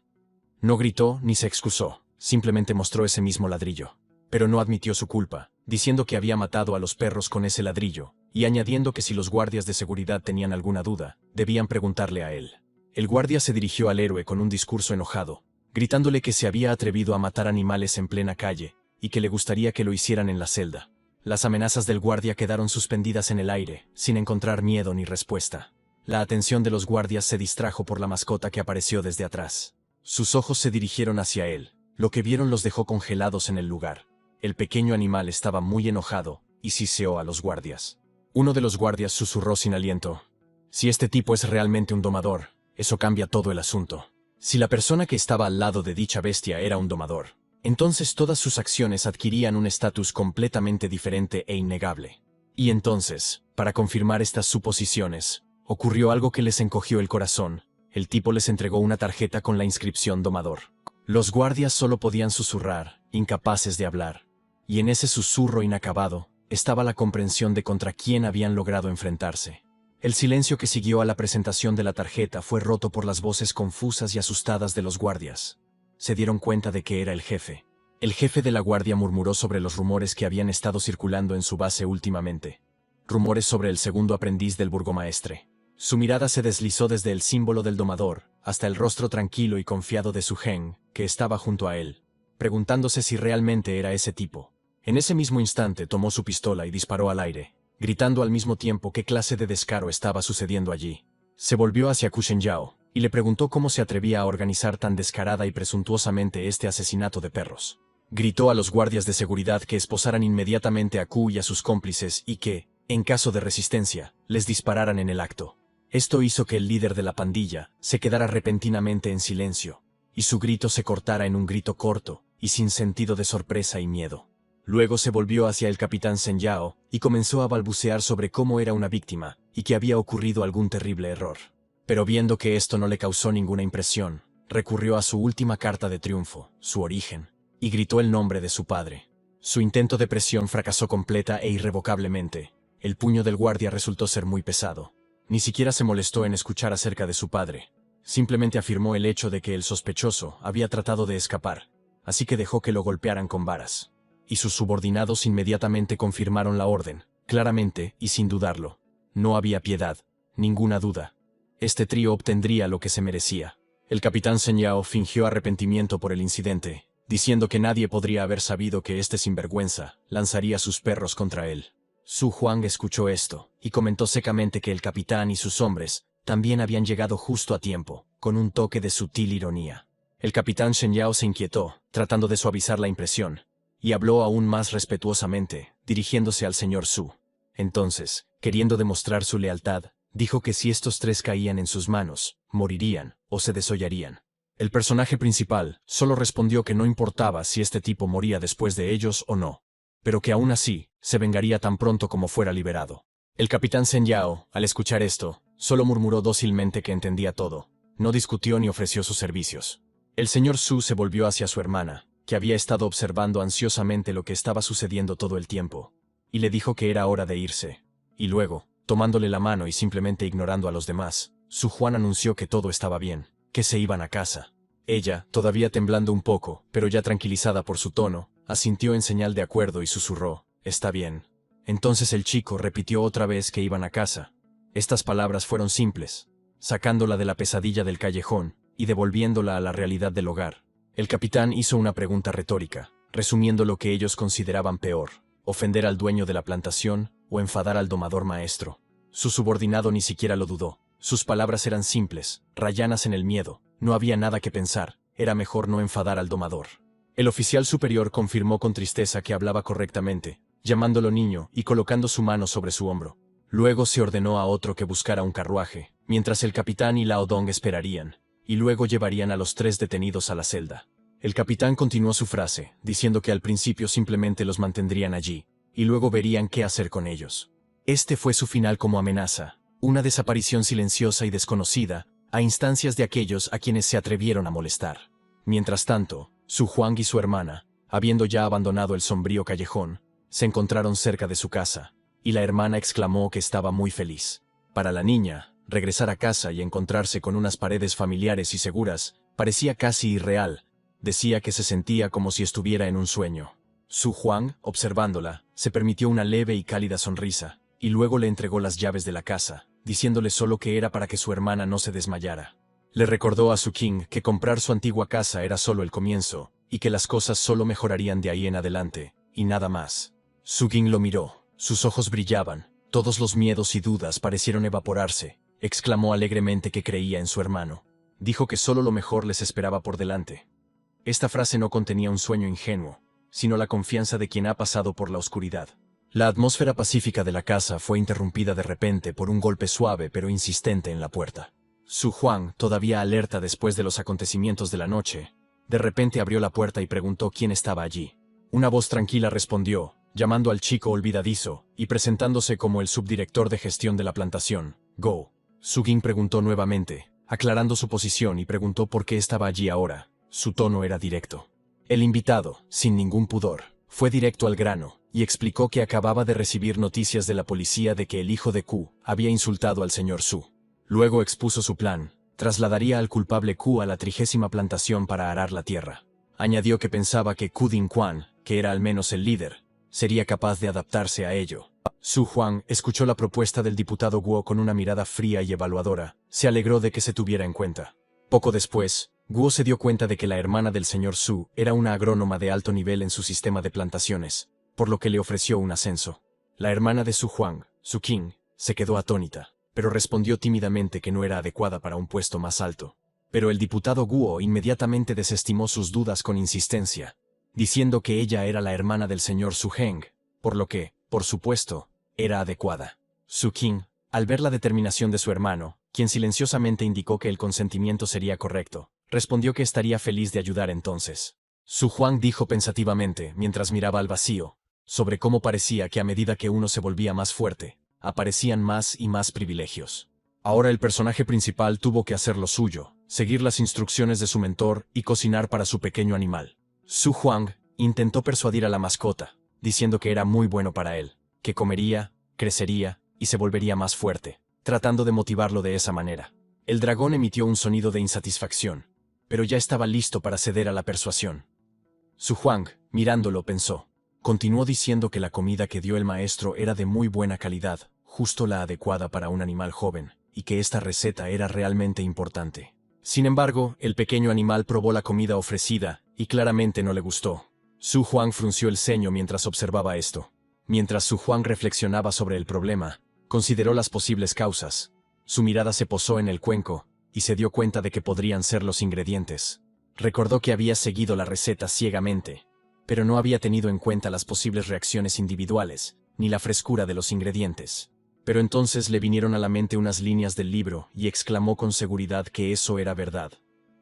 No gritó ni se excusó, simplemente mostró ese mismo ladrillo. Pero no admitió su culpa, diciendo que había matado a los perros con ese ladrillo, y añadiendo que si los guardias de seguridad tenían alguna duda, debían preguntarle a él. El guardia se dirigió al héroe con un discurso enojado, gritándole que se había atrevido a matar animales en plena calle, y que le gustaría que lo hicieran en la celda. Las amenazas del guardia quedaron suspendidas en el aire, sin encontrar miedo ni respuesta. La atención de los guardias se distrajo por la mascota que apareció desde atrás. Sus ojos se dirigieron hacia él. Lo que vieron los dejó congelados en el lugar. El pequeño animal estaba muy enojado, y siseó a los guardias. Uno de los guardias susurró sin aliento. Si este tipo es realmente un domador, eso cambia todo el asunto. Si la persona que estaba al lado de dicha bestia era un domador, entonces todas sus acciones adquirían un estatus completamente diferente e innegable. Y entonces, para confirmar estas suposiciones, ocurrió algo que les encogió el corazón. El tipo les entregó una tarjeta con la inscripción domador. Los guardias solo podían susurrar, incapaces de hablar. Y en ese susurro inacabado, estaba la comprensión de contra quién habían logrado enfrentarse. El silencio que siguió a la presentación de la tarjeta fue roto por las voces confusas y asustadas de los guardias. Se dieron cuenta de que era el jefe. El jefe de la guardia murmuró sobre los rumores que habían estado circulando en su base últimamente. Rumores sobre el segundo aprendiz del burgomaestre. Su mirada se deslizó desde el símbolo del domador, hasta el rostro tranquilo y confiado de Su Heng, que estaba junto a él, preguntándose si realmente era ese tipo. En ese mismo instante tomó su pistola y disparó al aire, gritando al mismo tiempo qué clase de descaro estaba sucediendo allí. Se volvió hacia Ku Shenyao, y le preguntó cómo se atrevía a organizar tan descarada y presuntuosamente este asesinato de perros. Gritó a los guardias de seguridad que esposaran inmediatamente a Ku y a sus cómplices y que, en caso de resistencia, les dispararan en el acto. Esto hizo que el líder de la pandilla se quedara repentinamente en silencio, y su grito se cortara en un grito corto y sin sentido de sorpresa y miedo. Luego se volvió hacia el capitán Shen Yao y comenzó a balbucear sobre cómo era una víctima y que había ocurrido algún terrible error. Pero viendo que esto no le causó ninguna impresión, recurrió a su última carta de triunfo, su origen, y gritó el nombre de su padre. Su intento de presión fracasó completa e irrevocablemente. El puño del guardia resultó ser muy pesado. Ni siquiera se molestó en escuchar acerca de su padre. Simplemente afirmó el hecho de que el sospechoso había tratado de escapar, así que dejó que lo golpearan con varas. Y sus subordinados inmediatamente confirmaron la orden, claramente y sin dudarlo. No había piedad, ninguna duda. Este trío obtendría lo que se merecía. El capitán Shen Yao fingió arrepentimiento por el incidente, diciendo que nadie podría haber sabido que este sinvergüenza lanzaría sus perros contra él. Su Huang escuchó esto, y comentó secamente que el capitán y sus hombres también habían llegado justo a tiempo, con un toque de sutil ironía. El capitán Shen Yao se inquietó, tratando de suavizar la impresión, y habló aún más respetuosamente, dirigiéndose al señor Su. Entonces, queriendo demostrar su lealtad, dijo que si estos tres caían en sus manos, morirían o se desollarían. El personaje principal solo respondió que no importaba si este tipo moría después de ellos o no, pero que aún así se vengaría tan pronto como fuera liberado. El capitán Sen Yao, al escuchar esto, solo murmuró dócilmente que entendía todo. No discutió ni ofreció sus servicios. El señor Su se volvió hacia su hermana, que había estado observando ansiosamente lo que estaba sucediendo todo el tiempo, y le dijo que era hora de irse. Y luego, tomándole la mano y simplemente ignorando a los demás, Su Huang anunció que todo estaba bien, que se iban a casa. Ella, todavía temblando un poco, pero ya tranquilizada por su tono, asintió en señal de acuerdo y susurró: «Está bien». Entonces el chico repitió otra vez que iban a casa. Estas palabras fueron simples, sacándola de la pesadilla del callejón y devolviéndola a la realidad del hogar. El capitán hizo una pregunta retórica, resumiendo lo que ellos consideraban peor: ofender al dueño de la plantación o enfadar al domador maestro. Su subordinado ni siquiera lo dudó. Sus palabras eran simples, rayanas en el miedo. No había nada que pensar, era mejor no enfadar al domador. El oficial superior confirmó con tristeza que hablaba correctamente, llamándolo niño y colocando su mano sobre su hombro. Luego se ordenó a otro que buscara un carruaje, mientras el capitán y Lao Dong esperarían, y luego llevarían a los 3 detenidos a la celda. El capitán continuó su frase, diciendo que al principio simplemente los mantendrían allí, y luego verían qué hacer con ellos. Este fue su final como amenaza, una desaparición silenciosa y desconocida, a instancias de aquellos a quienes se atrevieron a molestar. Mientras tanto, Su Huang y su hermana, habiendo ya abandonado el sombrío callejón, se encontraron cerca de su casa, y la hermana exclamó que estaba muy feliz. Para la niña, regresar a casa y encontrarse con unas paredes familiares y seguras parecía casi irreal. Decía que se sentía como si estuviera en un sueño. Su Huang, observándola, se permitió una leve y cálida sonrisa, y luego le entregó las llaves de la casa, diciéndole solo que era para que su hermana no se desmayara. Le recordó a Su King que comprar su antigua casa era solo el comienzo, y que las cosas solo mejorarían de ahí en adelante, y nada más. Su King lo miró, sus ojos brillaban, todos los miedos y dudas parecieron evaporarse. Exclamó alegremente que creía en su hermano. Dijo que solo lo mejor les esperaba por delante. Esta frase no contenía un sueño ingenuo, sino la confianza de quien ha pasado por la oscuridad. La atmósfera pacífica de la casa fue interrumpida de repente por un golpe suave pero insistente en la puerta. Su Huang, todavía alerta después de los acontecimientos de la noche, de repente abrió la puerta y preguntó quién estaba allí. Una voz tranquila respondió, llamando al chico olvidadizo y presentándose como el subdirector de gestión de la plantación, Go. Su King preguntó nuevamente, aclarando su posición, y preguntó por qué estaba allí ahora. Su tono era directo. El invitado, sin ningún pudor, fue directo al grano y explicó que acababa de recibir noticias de la policía de que el hijo de Q había insultado al señor Su. Luego expuso su plan: trasladaría al culpable Q a la 30ª plantación para arar la tierra. Añadió que pensaba que Q Din Quan, que era al menos el líder, sería capaz de adaptarse a ello. Su Huang escuchó la propuesta del diputado Guo con una mirada fría y evaluadora. Se alegró de que se tuviera en cuenta. Poco después, Guo se dio cuenta de que la hermana del señor Su era una agrónoma de alto nivel en su sistema de plantaciones, por lo que le ofreció un ascenso. La hermana de Su Huang, Su King, se quedó atónita, pero respondió tímidamente que no era adecuada para un puesto más alto. Pero el diputado Guo inmediatamente desestimó sus dudas con insistencia, diciendo que ella era la hermana del señor Su Heng, por lo que, por supuesto, era adecuada. Su King, al ver la determinación de su hermano, quien silenciosamente indicó que el consentimiento sería correcto, respondió que estaría feliz de ayudar entonces. Su Huang dijo pensativamente, mientras miraba al vacío, sobre cómo parecía que a medida que uno se volvía más fuerte, aparecían más y más privilegios. Ahora el personaje principal tuvo que hacer lo suyo, seguir las instrucciones de su mentor y cocinar para su pequeño animal. Su Huang intentó persuadir a la mascota, diciendo que era muy bueno para él, que comería, crecería y se volvería más fuerte, tratando de motivarlo de esa manera. El dragón emitió un sonido de insatisfacción, pero ya estaba listo para ceder a la persuasión. Su Huang, mirándolo, pensó. Continuó diciendo que la comida que dio el maestro era de muy buena calidad, justo la adecuada para un animal joven, y que esta receta era realmente importante. Sin embargo, el pequeño animal probó la comida ofrecida, y claramente no le gustó. Su Huang frunció el ceño mientras observaba esto. Mientras Su Huang reflexionaba sobre el problema, consideró las posibles causas. Su mirada se posó en el cuenco, y se dio cuenta de que podrían ser los ingredientes. Recordó que había seguido la receta ciegamente, pero no había tenido en cuenta las posibles reacciones individuales, ni la frescura de los ingredientes. Pero entonces le vinieron a la mente unas líneas del libro y exclamó con seguridad que eso era verdad,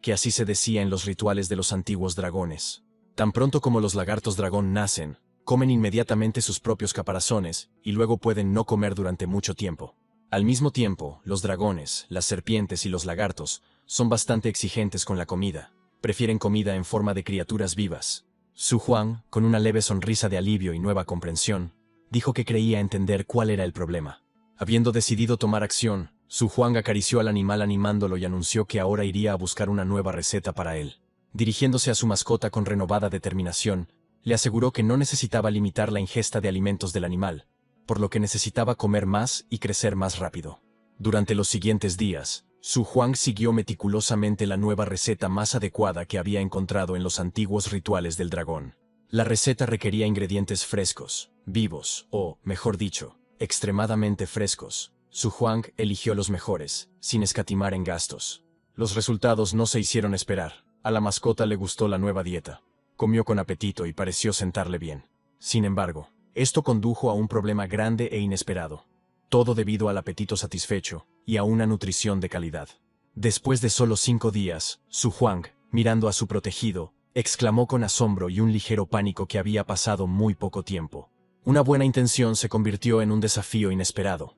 que así se decía en los rituales de los antiguos dragones. Tan pronto como los lagartos dragón nacen, comen inmediatamente sus propios caparazones y luego pueden no comer durante mucho tiempo. Al mismo tiempo, los dragones, las serpientes y los lagartos son bastante exigentes con la comida. Prefieren comida en forma de criaturas vivas. Su Huang, con una leve sonrisa de alivio y nueva comprensión, dijo que creía entender cuál era el problema. Habiendo decidido tomar acción, Su Huang acarició al animal animándolo y anunció que ahora iría a buscar una nueva receta para él. Dirigiéndose a su mascota con renovada determinación, le aseguró que no necesitaba limitar la ingesta de alimentos del animal, por lo que necesitaba comer más y crecer más rápido. Durante los siguientes días, Su Huang siguió meticulosamente la nueva receta más adecuada que había encontrado en los antiguos rituales del dragón. La receta requería ingredientes frescos, vivos o, mejor dicho, extremadamente frescos. Su Huang eligió los mejores, sin escatimar en gastos. Los resultados no se hicieron esperar. A la mascota le gustó la nueva dieta. Comió con apetito y pareció sentarle bien. Sin embargo, esto condujo a un problema grande e inesperado. Todo debido al apetito satisfecho y a una nutrición de calidad. Después de solo 5 días, Su Huang, mirando a su protegido, exclamó con asombro y un ligero pánico que había pasado muy poco tiempo. Una buena intención se convirtió en un desafío inesperado,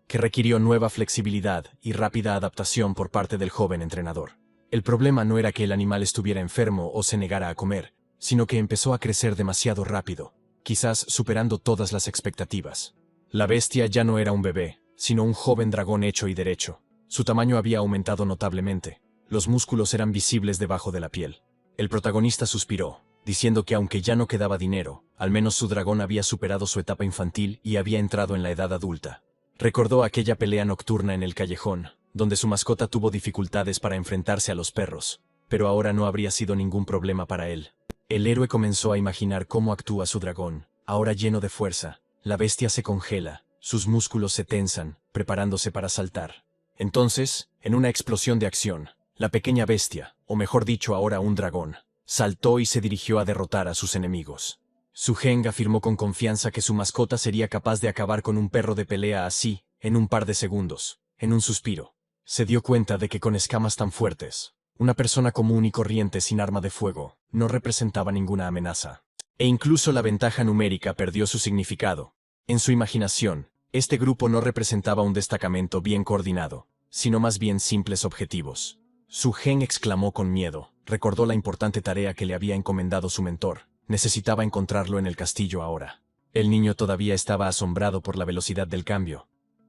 que requirió nueva flexibilidad y rápida adaptación por parte del joven entrenador. El problema no era que el animal estuviera enfermo o se negara a comer, sino que empezó a crecer demasiado rápido, quizás superando todas las expectativas. La bestia ya no era un bebé, sino un joven dragón hecho y derecho. Su tamaño había aumentado notablemente. Los músculos eran visibles debajo de la piel. El protagonista suspiró, diciendo que aunque ya no quedaba dinero, al menos su dragón había superado su etapa infantil y había entrado en la edad adulta. Recordó aquella pelea nocturna en el callejón, donde su mascota tuvo dificultades para enfrentarse a los perros, pero ahora no habría sido ningún problema para él. El héroe comenzó a imaginar cómo actúa su dragón, ahora lleno de fuerza. La bestia se congela, sus músculos se tensan, preparándose para saltar. Entonces, en una explosión de acción, la pequeña bestia, o mejor dicho ahora un dragón, saltó y se dirigió a derrotar a sus enemigos. Su Heng afirmó con confianza que su mascota sería capaz de acabar con un perro de pelea así, en un par de segundos, en un suspiro. Se dio cuenta de que con escamas tan fuertes, una persona común y corriente sin arma de fuego no representaba ninguna amenaza. E incluso la ventaja numérica perdió su significado. En su imaginación, este grupo no representaba un destacamento bien coordinado, sino más bien simples objetivos. Su Heng exclamó con miedo, recordó la importante tarea que le había encomendado su mentor. Necesitaba encontrarlo en el castillo ahora. El niño todavía estaba asombrado por la velocidad del cambio.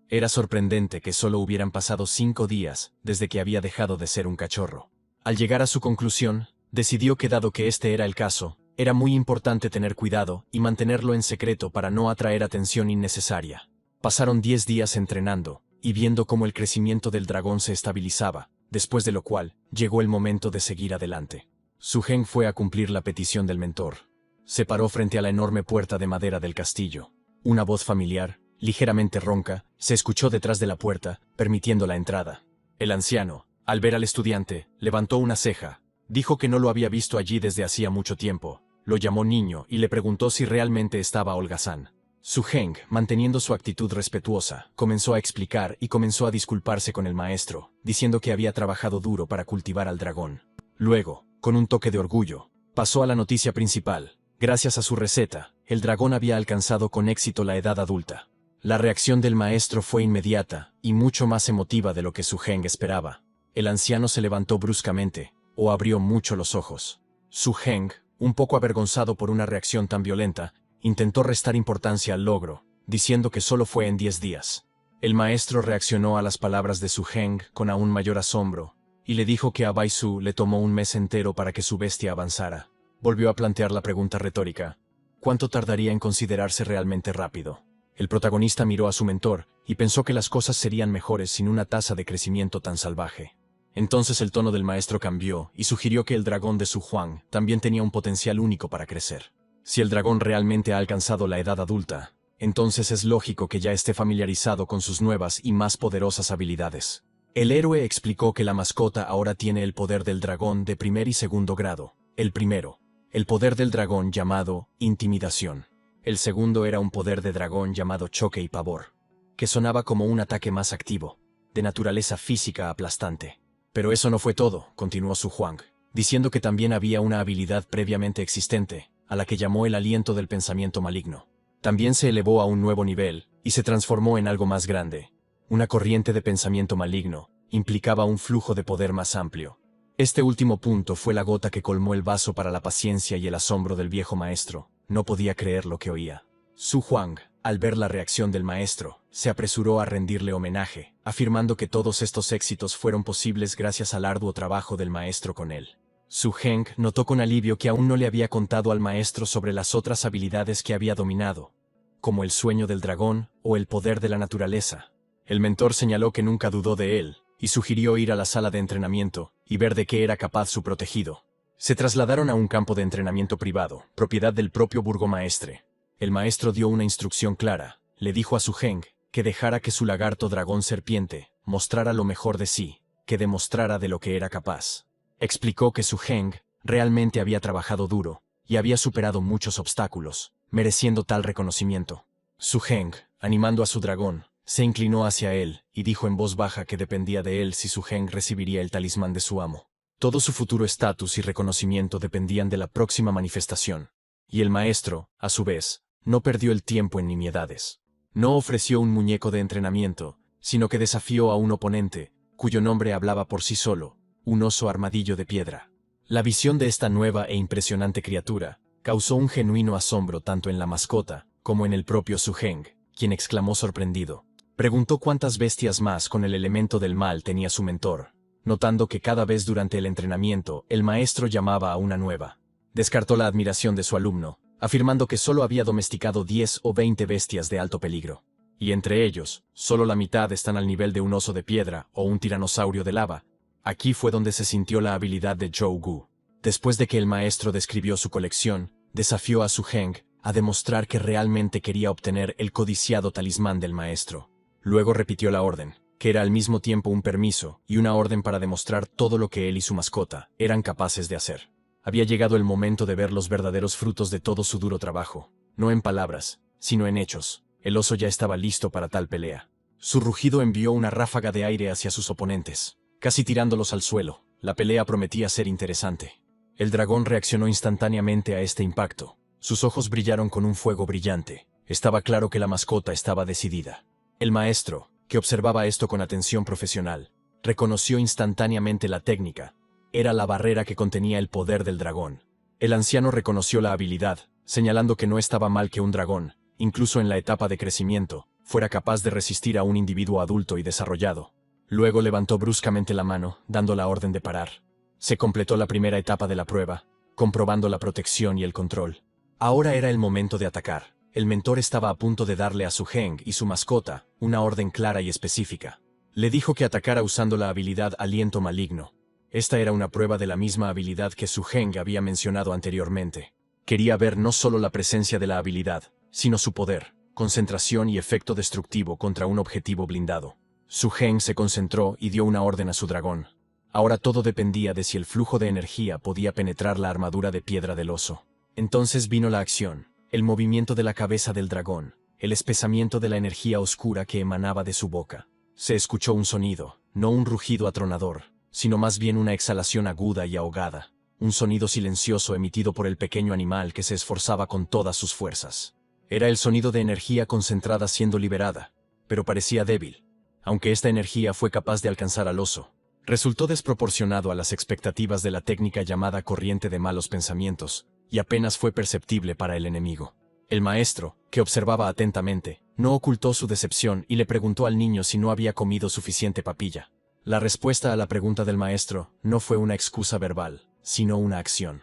Era sorprendente que solo hubieran pasado 5 días desde que había dejado de ser un cachorro. Al llegar a su conclusión, decidió que dado que este era el caso, era muy importante tener cuidado y mantenerlo en secreto para no atraer atención innecesaria. Pasaron 10 días entrenando y viendo cómo el crecimiento del dragón se estabilizaba, después de lo cual, llegó el momento de seguir adelante. Su Heng fue a cumplir la petición del mentor. Se paró frente a la enorme puerta de madera del castillo. Una voz familiar, ligeramente ronca, se escuchó detrás de la puerta, permitiendo la entrada. El anciano, al ver al estudiante, levantó una ceja. Dijo que no lo había visto allí desde hacía mucho tiempo. Lo llamó niño y le preguntó si realmente estaba holgazán. Su Heng, manteniendo su actitud respetuosa, comenzó a explicar y comenzó a disculparse con el maestro, diciendo que había trabajado duro para cultivar al dragón. Luego, con un toque de orgullo, pasó a la noticia principal. Gracias a su receta, el dragón había alcanzado con éxito la edad adulta. La reacción del maestro fue inmediata y mucho más emotiva de lo que Su Heng esperaba. El anciano se levantó bruscamente, o abrió mucho los ojos. Su Heng, un poco avergonzado por una reacción tan violenta, intentó restar importancia al logro, diciendo que solo fue en 10 días. El maestro reaccionó a las palabras de Su Heng con aún mayor asombro, y le dijo que a Bai Su le tomó un mes entero para que su bestia avanzara. Volvió a plantear la pregunta retórica: ¿cuánto tardaría en considerarse realmente rápido? El protagonista miró a su mentor y pensó que las cosas serían mejores sin una tasa de crecimiento tan salvaje. Entonces el tono del maestro cambió y sugirió que el dragón de Su Huang también tenía un potencial único para crecer. Si el dragón realmente ha alcanzado la edad adulta, entonces es lógico que ya esté familiarizado con sus nuevas y más poderosas habilidades. El héroe explicó que la mascota ahora tiene el poder del dragón de primer y segundo grado. El primero, el poder del dragón llamado intimidación. El segundo era un poder de dragón llamado choque y pavor, que sonaba como un ataque más activo, de naturaleza física aplastante. Pero eso no fue todo, continuó Su Huang, diciendo que también había una habilidad previamente existente, a la que llamó el aliento del pensamiento maligno. También se elevó a un nuevo nivel, y se transformó en algo más grande. Una corriente de pensamiento maligno implicaba un flujo de poder más amplio. Este último punto fue la gota que colmó el vaso para la paciencia y el asombro del viejo maestro. No podía creer lo que oía. Su Huang, al ver la reacción del maestro, se apresuró a rendirle homenaje, afirmando que todos estos éxitos fueron posibles gracias al arduo trabajo del maestro con él. Su Heng notó con alivio que aún no le había contado al maestro sobre las otras habilidades que había dominado, como el sueño del dragón o el poder de la naturaleza. El mentor señaló que nunca dudó de él, y sugirió ir a la sala de entrenamiento y ver de qué era capaz su protegido. Se trasladaron a un campo de entrenamiento privado, propiedad del propio burgomaestre. El maestro dio una instrucción clara. Le dijo a su Heng que dejara que su lagarto dragón serpiente mostrara lo mejor de sí, que demostrara de lo que era capaz. Explicó que su Heng realmente había trabajado duro y había superado muchos obstáculos, mereciendo tal reconocimiento. Su Heng, animando a su dragón, se inclinó hacia él y dijo en voz baja que dependía de él si su Heng recibiría el talismán de su amo. Todo su futuro estatus y reconocimiento dependían de la próxima manifestación. Y el maestro, a su vez, no perdió el tiempo en nimiedades. No ofreció un muñeco de entrenamiento, sino que desafió a un oponente, cuyo nombre hablaba por sí solo, un oso armadillo de piedra. La visión de esta nueva e impresionante criatura causó un genuino asombro tanto en la mascota como en el propio Su Heng, quien exclamó sorprendido. Preguntó cuántas bestias más con el elemento del mal tenía su mentor, notando que cada vez durante el entrenamiento el maestro llamaba a una nueva. Descartó la admiración de su alumno, afirmando que solo había domesticado 10 o 20 bestias de alto peligro. Y entre ellos, solo la mitad están al nivel de un oso de piedra o un tiranosaurio de lava. Aquí fue donde se sintió la habilidad de Zhou Gu. Después de que el maestro describió su colección, desafió a Su Heng a demostrar que realmente quería obtener el codiciado talismán del maestro. Luego repitió la orden, que era al mismo tiempo un permiso y una orden para demostrar todo lo que él y su mascota eran capaces de hacer. Había llegado el momento de ver los verdaderos frutos de todo su duro trabajo, no en palabras, sino en hechos. El oso ya estaba listo para tal pelea. Su rugido envió una ráfaga de aire hacia sus oponentes, casi tirándolos al suelo. La pelea prometía ser interesante. El dragón reaccionó instantáneamente a este impacto. Sus ojos brillaron con un fuego brillante. Estaba claro que la mascota estaba decidida. El maestro, que observaba esto con atención profesional, reconoció instantáneamente la técnica. Era la barrera que contenía el poder del dragón. El anciano reconoció la habilidad, señalando que no estaba mal que un dragón, incluso en la etapa de crecimiento, fuera capaz de resistir a un individuo adulto y desarrollado. Luego levantó bruscamente la mano, dando la orden de parar. Se completó la primera etapa de la prueba, comprobando la protección y el control. Ahora era el momento de atacar. El mentor estaba a punto de darle a Su Heng y su mascota una orden clara y específica. Le dijo que atacara usando la habilidad Aliento Maligno. Esta era una prueba de la misma habilidad que Su Heng había mencionado anteriormente. Quería ver no solo la presencia de la habilidad, sino su poder, concentración y efecto destructivo contra un objetivo blindado. Su Heng se concentró y dio una orden a su dragón. Ahora todo dependía de si el flujo de energía podía penetrar la armadura de piedra del oso. Entonces vino la acción, el movimiento de la cabeza del dragón, el espesamiento de la energía oscura que emanaba de su boca. Se escuchó un sonido, no un rugido atronador, sino más bien una exhalación aguda y ahogada, un sonido silencioso emitido por el pequeño animal que se esforzaba con todas sus fuerzas. Era el sonido de energía concentrada siendo liberada, pero parecía débil. Aunque esta energía fue capaz de alcanzar al oso, resultó desproporcionado a las expectativas de la técnica llamada corriente de malos pensamientos, y apenas fue perceptible para el enemigo. El maestro, que observaba atentamente, no ocultó su decepción y le preguntó al niño si no había comido suficiente papilla. La respuesta a la pregunta del maestro no fue una excusa verbal, sino una acción.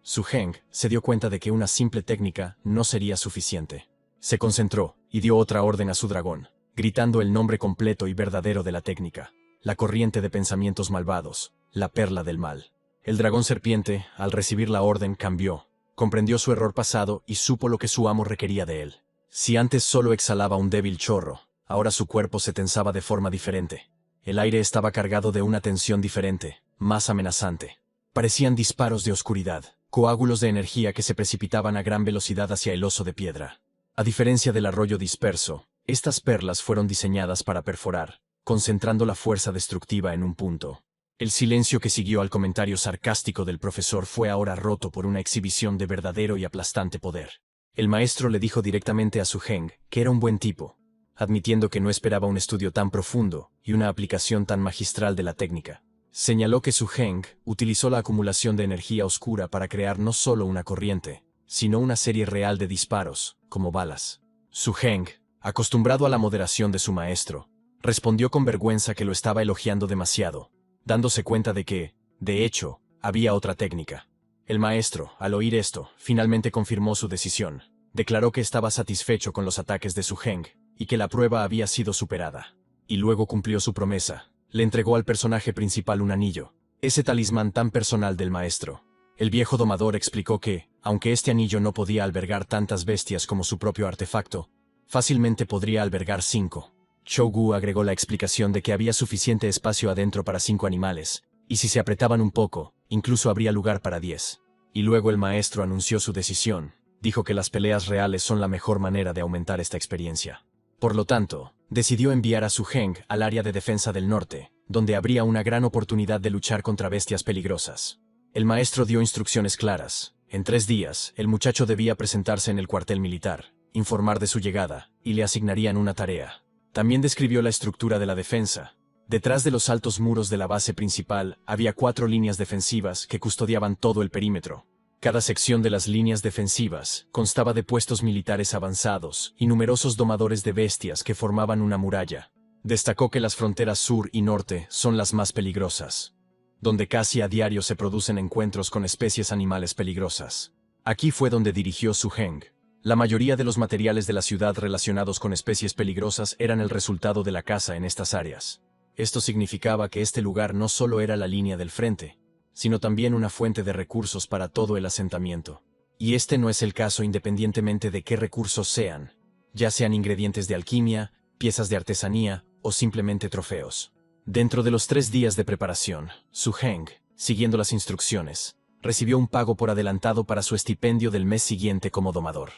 Su Heng se dio cuenta de que una simple técnica no sería suficiente. Se concentró y dio otra orden a su dragón, gritando el nombre completo y verdadero de la técnica: la corriente de pensamientos malvados, la perla del mal. El dragón serpiente, al recibir la orden, cambió, comprendió su error pasado y supo lo que su amo requería de él. Si antes solo exhalaba un débil chorro, ahora su cuerpo se tensaba de forma diferente. El aire estaba cargado de una tensión diferente, más amenazante. Parecían disparos de oscuridad, coágulos de energía que se precipitaban a gran velocidad hacia el oso de piedra. A diferencia del arroyo disperso, estas perlas fueron diseñadas para perforar, concentrando la fuerza destructiva en un punto. El silencio que siguió al comentario sarcástico del profesor fue ahora roto por una exhibición de verdadero y aplastante poder. El maestro le dijo directamente a Su Heng que era un buen tipo, admitiendo que no esperaba un estudio tan profundo y una aplicación tan magistral de la técnica. Señaló que Su Heng utilizó la acumulación de energía oscura para crear no solo una corriente, sino una serie real de disparos, como balas. Su Heng, acostumbrado a la moderación de su maestro, respondió con vergüenza que lo estaba elogiando demasiado, dándose cuenta de que, de hecho, había otra técnica. El maestro, al oír esto, finalmente confirmó su decisión. Declaró que estaba satisfecho con los ataques de Su Heng y que la prueba había sido superada. Y luego cumplió su promesa. Le entregó al personaje principal un anillo, ese talismán tan personal del maestro. El viejo domador explicó que, aunque este anillo no podía albergar tantas bestias como su propio artefacto, fácilmente podría albergar 5. Chou-Gu agregó la explicación de que había suficiente espacio adentro para 5 animales, y si se apretaban un poco, incluso habría lugar para 10. Y luego el maestro anunció su decisión. Dijo que las peleas reales son la mejor manera de aumentar esta experiencia. Por lo tanto, decidió enviar a Su Heng al área de defensa del norte, donde habría una gran oportunidad de luchar contra bestias peligrosas. El maestro dio instrucciones claras. En 3 días, el muchacho debía presentarse en el cuartel militar, informar de su llegada, y le asignarían una tarea. También describió la estructura de la defensa. Detrás de los altos muros de la base principal había 4 líneas defensivas que custodiaban todo el perímetro. Cada sección de las líneas defensivas constaba de puestos militares avanzados y numerosos domadores de bestias que formaban una muralla. Destacó que las fronteras sur y norte son las más peligrosas, donde casi a diario se producen encuentros con especies animales peligrosas. Aquí fue donde dirigió Su Heng. La mayoría de los materiales de la ciudad relacionados con especies peligrosas eran el resultado de la caza en estas áreas. Esto significaba que este lugar no solo era la línea del frente, sino también una fuente de recursos para todo el asentamiento. Y este no es el caso independientemente de qué recursos sean, ya sean ingredientes de alquimia, piezas de artesanía o simplemente trofeos. Dentro de los 3 días de preparación, Su Heng, siguiendo las instrucciones, recibió un pago por adelantado para su estipendio del mes siguiente como domador.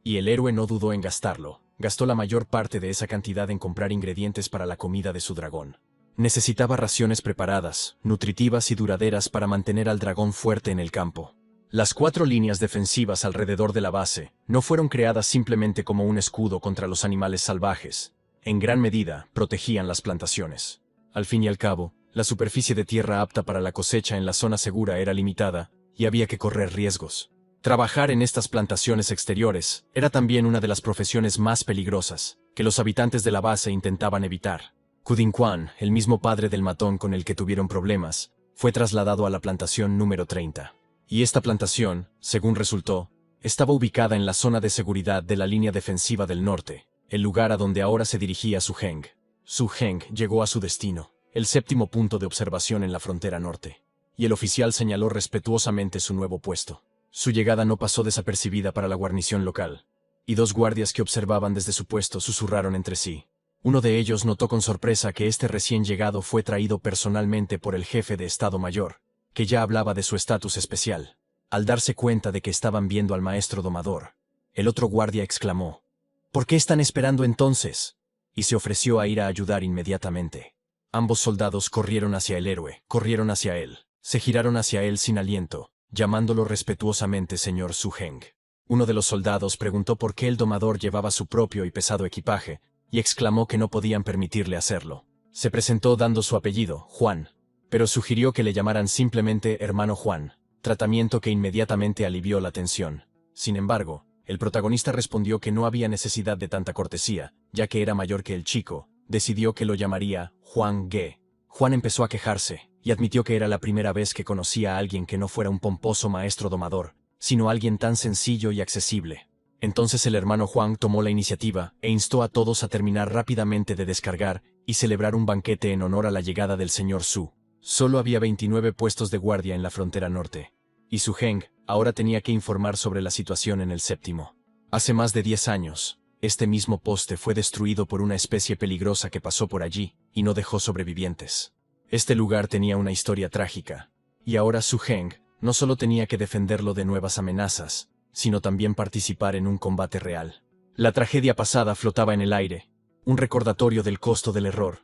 Y el héroe no dudó en gastarlo. Gastó la mayor parte de esa cantidad en comprar ingredientes para la comida de su dragón. Necesitaba raciones preparadas, nutritivas y duraderas para mantener al dragón fuerte en el campo. Las 4 líneas defensivas alrededor de la base no fueron creadas simplemente como un escudo contra los animales salvajes. En gran medida, protegían las plantaciones. Al fin y al cabo, la superficie de tierra apta para la cosecha en la zona segura era limitada, y había que correr riesgos. Trabajar en estas plantaciones exteriores era también una de las profesiones más peligrosas, que los habitantes de la base intentaban evitar. Kudin Quan, el mismo padre del matón con el que tuvieron problemas, fue trasladado a la plantación número 30. Y esta plantación, según resultó, estaba ubicada en la zona de seguridad de la línea defensiva del norte, el lugar a donde ahora se dirigía Su Heng. Su Heng llegó a su destino, el 7º punto de observación en la frontera norte, y el oficial señaló respetuosamente su nuevo puesto. Su llegada no pasó desapercibida para la guarnición local, y 2 guardias que observaban desde su puesto susurraron entre sí. Uno de ellos notó con sorpresa que este recién llegado fue traído personalmente por el jefe de Estado Mayor, que ya hablaba de su estatus especial. Al darse cuenta de que estaban viendo al maestro domador, el otro guardia exclamó: «¿Por qué están esperando entonces?», y se ofreció a ir a ayudar inmediatamente. Ambos soldados corrieron hacia el héroe, corrieron hacia él, se giraron hacia él sin aliento, llamándolo respetuosamente señor Su Heng. Uno de los soldados preguntó por qué el domador llevaba su propio y pesado equipaje, y exclamó que no podían permitirle hacerlo. Se presentó dando su apellido, Juan, pero sugirió que le llamaran simplemente hermano Juan, tratamiento que inmediatamente alivió la tensión. Sin embargo, el protagonista respondió que no había necesidad de tanta cortesía, ya que era mayor que el chico. Decidió que lo llamaría Juan Ge. Juan empezó a quejarse, y admitió que era la primera vez que conocía a alguien que no fuera un pomposo maestro domador, sino alguien tan sencillo y accesible. Entonces el hermano Juan tomó la iniciativa e instó a todos a terminar rápidamente de descargar y celebrar un banquete en honor a la llegada del señor Su. Solo había 29 puestos de guardia en la frontera norte, y Su Heng ahora tenía que informar sobre la situación en el 7º. Hace más de 10 años, este mismo poste fue destruido por una especie peligrosa que pasó por allí y no dejó sobrevivientes. Este lugar tenía una historia trágica, y ahora Su Heng no solo tenía que defenderlo de nuevas amenazas, sino también participar en un combate real. La tragedia pasada flotaba en el aire, un recordatorio del costo del error.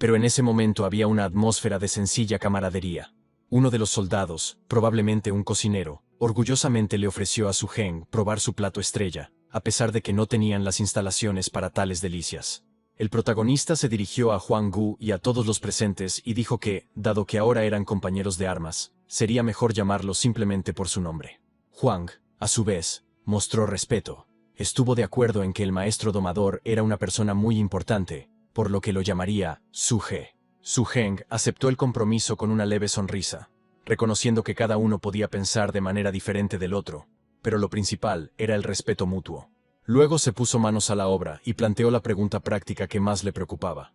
pero en ese momento había una atmósfera de sencilla camaradería. Uno de los soldados, probablemente un cocinero, orgullosamente le ofreció a Su Heng probar su plato estrella, a pesar de que no tenían las instalaciones para tales delicias. El protagonista se dirigió a Huang Gu y a todos los presentes y dijo que, dado que ahora eran compañeros de armas, sería mejor llamarlos simplemente por su nombre. Huang, a su vez, mostró respeto. Estuvo de acuerdo en que el maestro domador era una persona muy importante, por lo que lo llamaría Su He. Su Heng aceptó el compromiso con una leve sonrisa, reconociendo que cada uno podía pensar de manera diferente del otro, pero lo principal era el respeto mutuo. Luego se puso manos a la obra y planteó la pregunta práctica que más le preocupaba.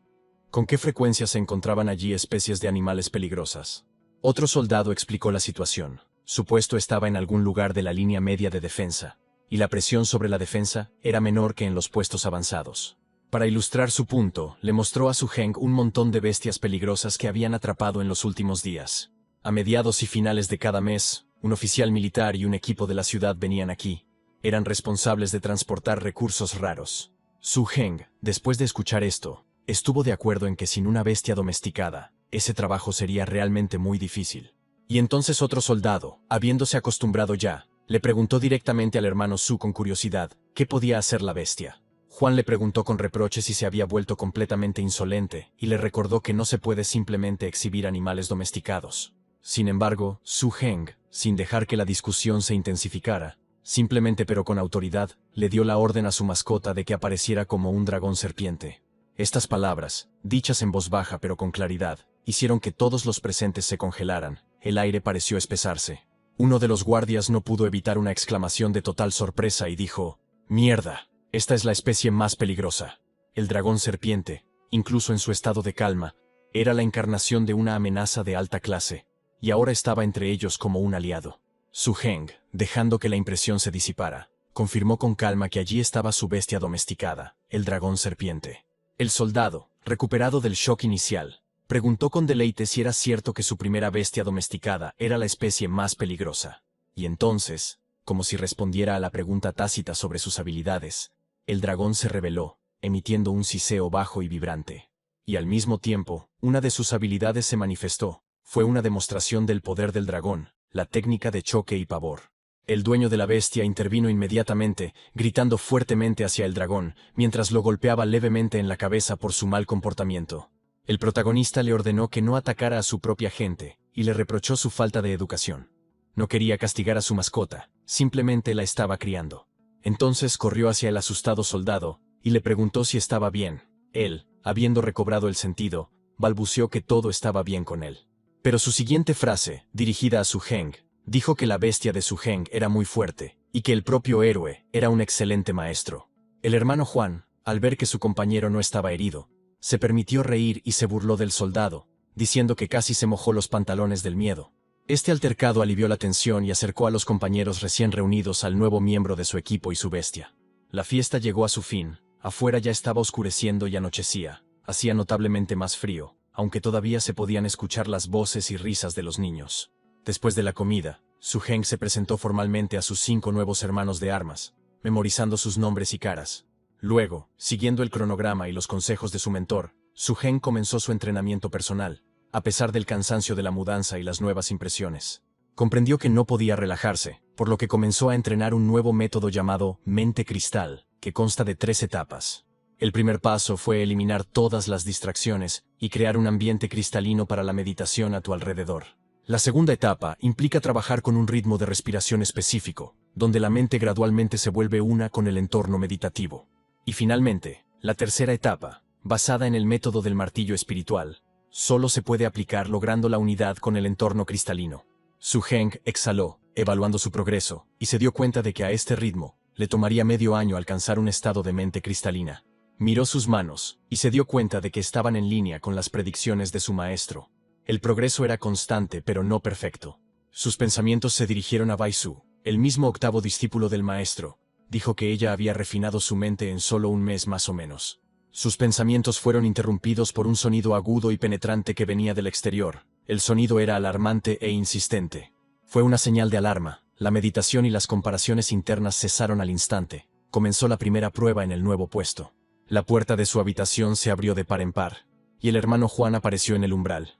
¿Con qué frecuencia se encontraban allí especies de animales peligrosas? Otro soldado explicó la situación. Su puesto estaba en algún lugar de la línea media de defensa, y la presión sobre la defensa era menor que en los puestos avanzados. Para ilustrar su punto, le mostró a Su Heng un montón de bestias peligrosas que habían atrapado en los últimos días. A mediados y finales de cada mes, un oficial militar y un equipo de la ciudad venían aquí. Eran responsables de transportar recursos raros. Su Heng, después de escuchar esto, estuvo de acuerdo en que sin una bestia domesticada, ese trabajo sería realmente muy difícil. Y entonces otro soldado, habiéndose acostumbrado ya, le preguntó directamente al hermano Su con curiosidad, ¿qué podía hacer la bestia? Juan le preguntó con reproches si se había vuelto completamente insolente, y le recordó que no se puede simplemente exhibir animales domesticados. Sin embargo, Su Heng, sin dejar que la discusión se intensificara, simplemente pero con autoridad, le dio la orden a su mascota de que apareciera como un dragón serpiente. Estas palabras, dichas en voz baja pero con claridad, hicieron que todos los presentes se congelaran. El aire pareció espesarse. Uno de los guardias no pudo evitar una exclamación de total sorpresa y dijo: «¡Mierda! Esta es la especie más peligrosa». El dragón serpiente, incluso en su estado de calma, era la encarnación de una amenaza de alta clase, y ahora estaba entre ellos como un aliado. Su Heng, dejando que la impresión se disipara, confirmó con calma que allí estaba su bestia domesticada, el dragón serpiente. El soldado, recuperado del shock inicial, preguntó con deleite si era cierto que su primera bestia domesticada era la especie más peligrosa. Y entonces, como si respondiera a la pregunta tácita sobre sus habilidades, el dragón se reveló, emitiendo un siseo bajo y vibrante. Y al mismo tiempo, una de sus habilidades se manifestó. Fue una demostración del poder del dragón, la técnica de choque y pavor. El dueño de la bestia intervino inmediatamente, gritando fuertemente hacia el dragón, mientras lo golpeaba levemente en la cabeza por su mal comportamiento. El protagonista le ordenó que no atacara a su propia gente, y le reprochó su falta de educación. No quería castigar a su mascota, simplemente la estaba criando. Entonces corrió hacia el asustado soldado, y le preguntó si estaba bien. Él, habiendo recobrado el sentido, balbuceó que todo estaba bien con él. Pero su siguiente frase, dirigida a Su Heng, dijo que la bestia de Su Heng era muy fuerte, y que el propio héroe era un excelente maestro. El hermano Juan, al ver que su compañero no estaba herido, se permitió reír y se burló del soldado, diciendo que casi se mojó los pantalones del miedo. Este altercado alivió la tensión y acercó a los compañeros recién reunidos al nuevo miembro de su equipo y su bestia. La fiesta llegó a su fin, afuera ya estaba oscureciendo y anochecía, hacía notablemente más frío, aunque todavía se podían escuchar las voces y risas de los niños. Después de la comida, Su Heng se presentó formalmente a sus 5 nuevos hermanos de armas, memorizando sus nombres y caras. Luego, siguiendo el cronograma y los consejos de su mentor, Su Heng comenzó su entrenamiento personal, a pesar del cansancio de la mudanza y las nuevas impresiones. Comprendió que no podía relajarse, por lo que comenzó a entrenar un nuevo método llamado Mente Cristal, que consta de 3 etapas. El primer paso fue eliminar todas las distracciones y crear un ambiente cristalino para la meditación a tu alrededor. La segunda etapa implica trabajar con un ritmo de respiración específico, donde la mente gradualmente se vuelve una con el entorno meditativo. Y finalmente, la tercera etapa, basada en el método del martillo espiritual, solo se puede aplicar logrando la unidad con el entorno cristalino. Su Heng exhaló, evaluando su progreso, y se dio cuenta de que a este ritmo le tomaría medio año alcanzar un estado de mente cristalina. Miró sus manos, y se dio cuenta de que estaban en línea con las predicciones de su maestro. El progreso era constante pero no perfecto. Sus pensamientos se dirigieron a Baisu, el mismo octavo discípulo del maestro. Dijo que ella había refinado su mente en solo un mes más o menos. Sus pensamientos fueron interrumpidos por un sonido agudo y penetrante que venía del exterior. El sonido era alarmante e insistente. Fue una señal de alarma. La meditación y las comparaciones internas cesaron al instante. Comenzó la primera prueba en el nuevo puesto. La puerta de su habitación se abrió de par en par. y el hermano Juan apareció en el umbral.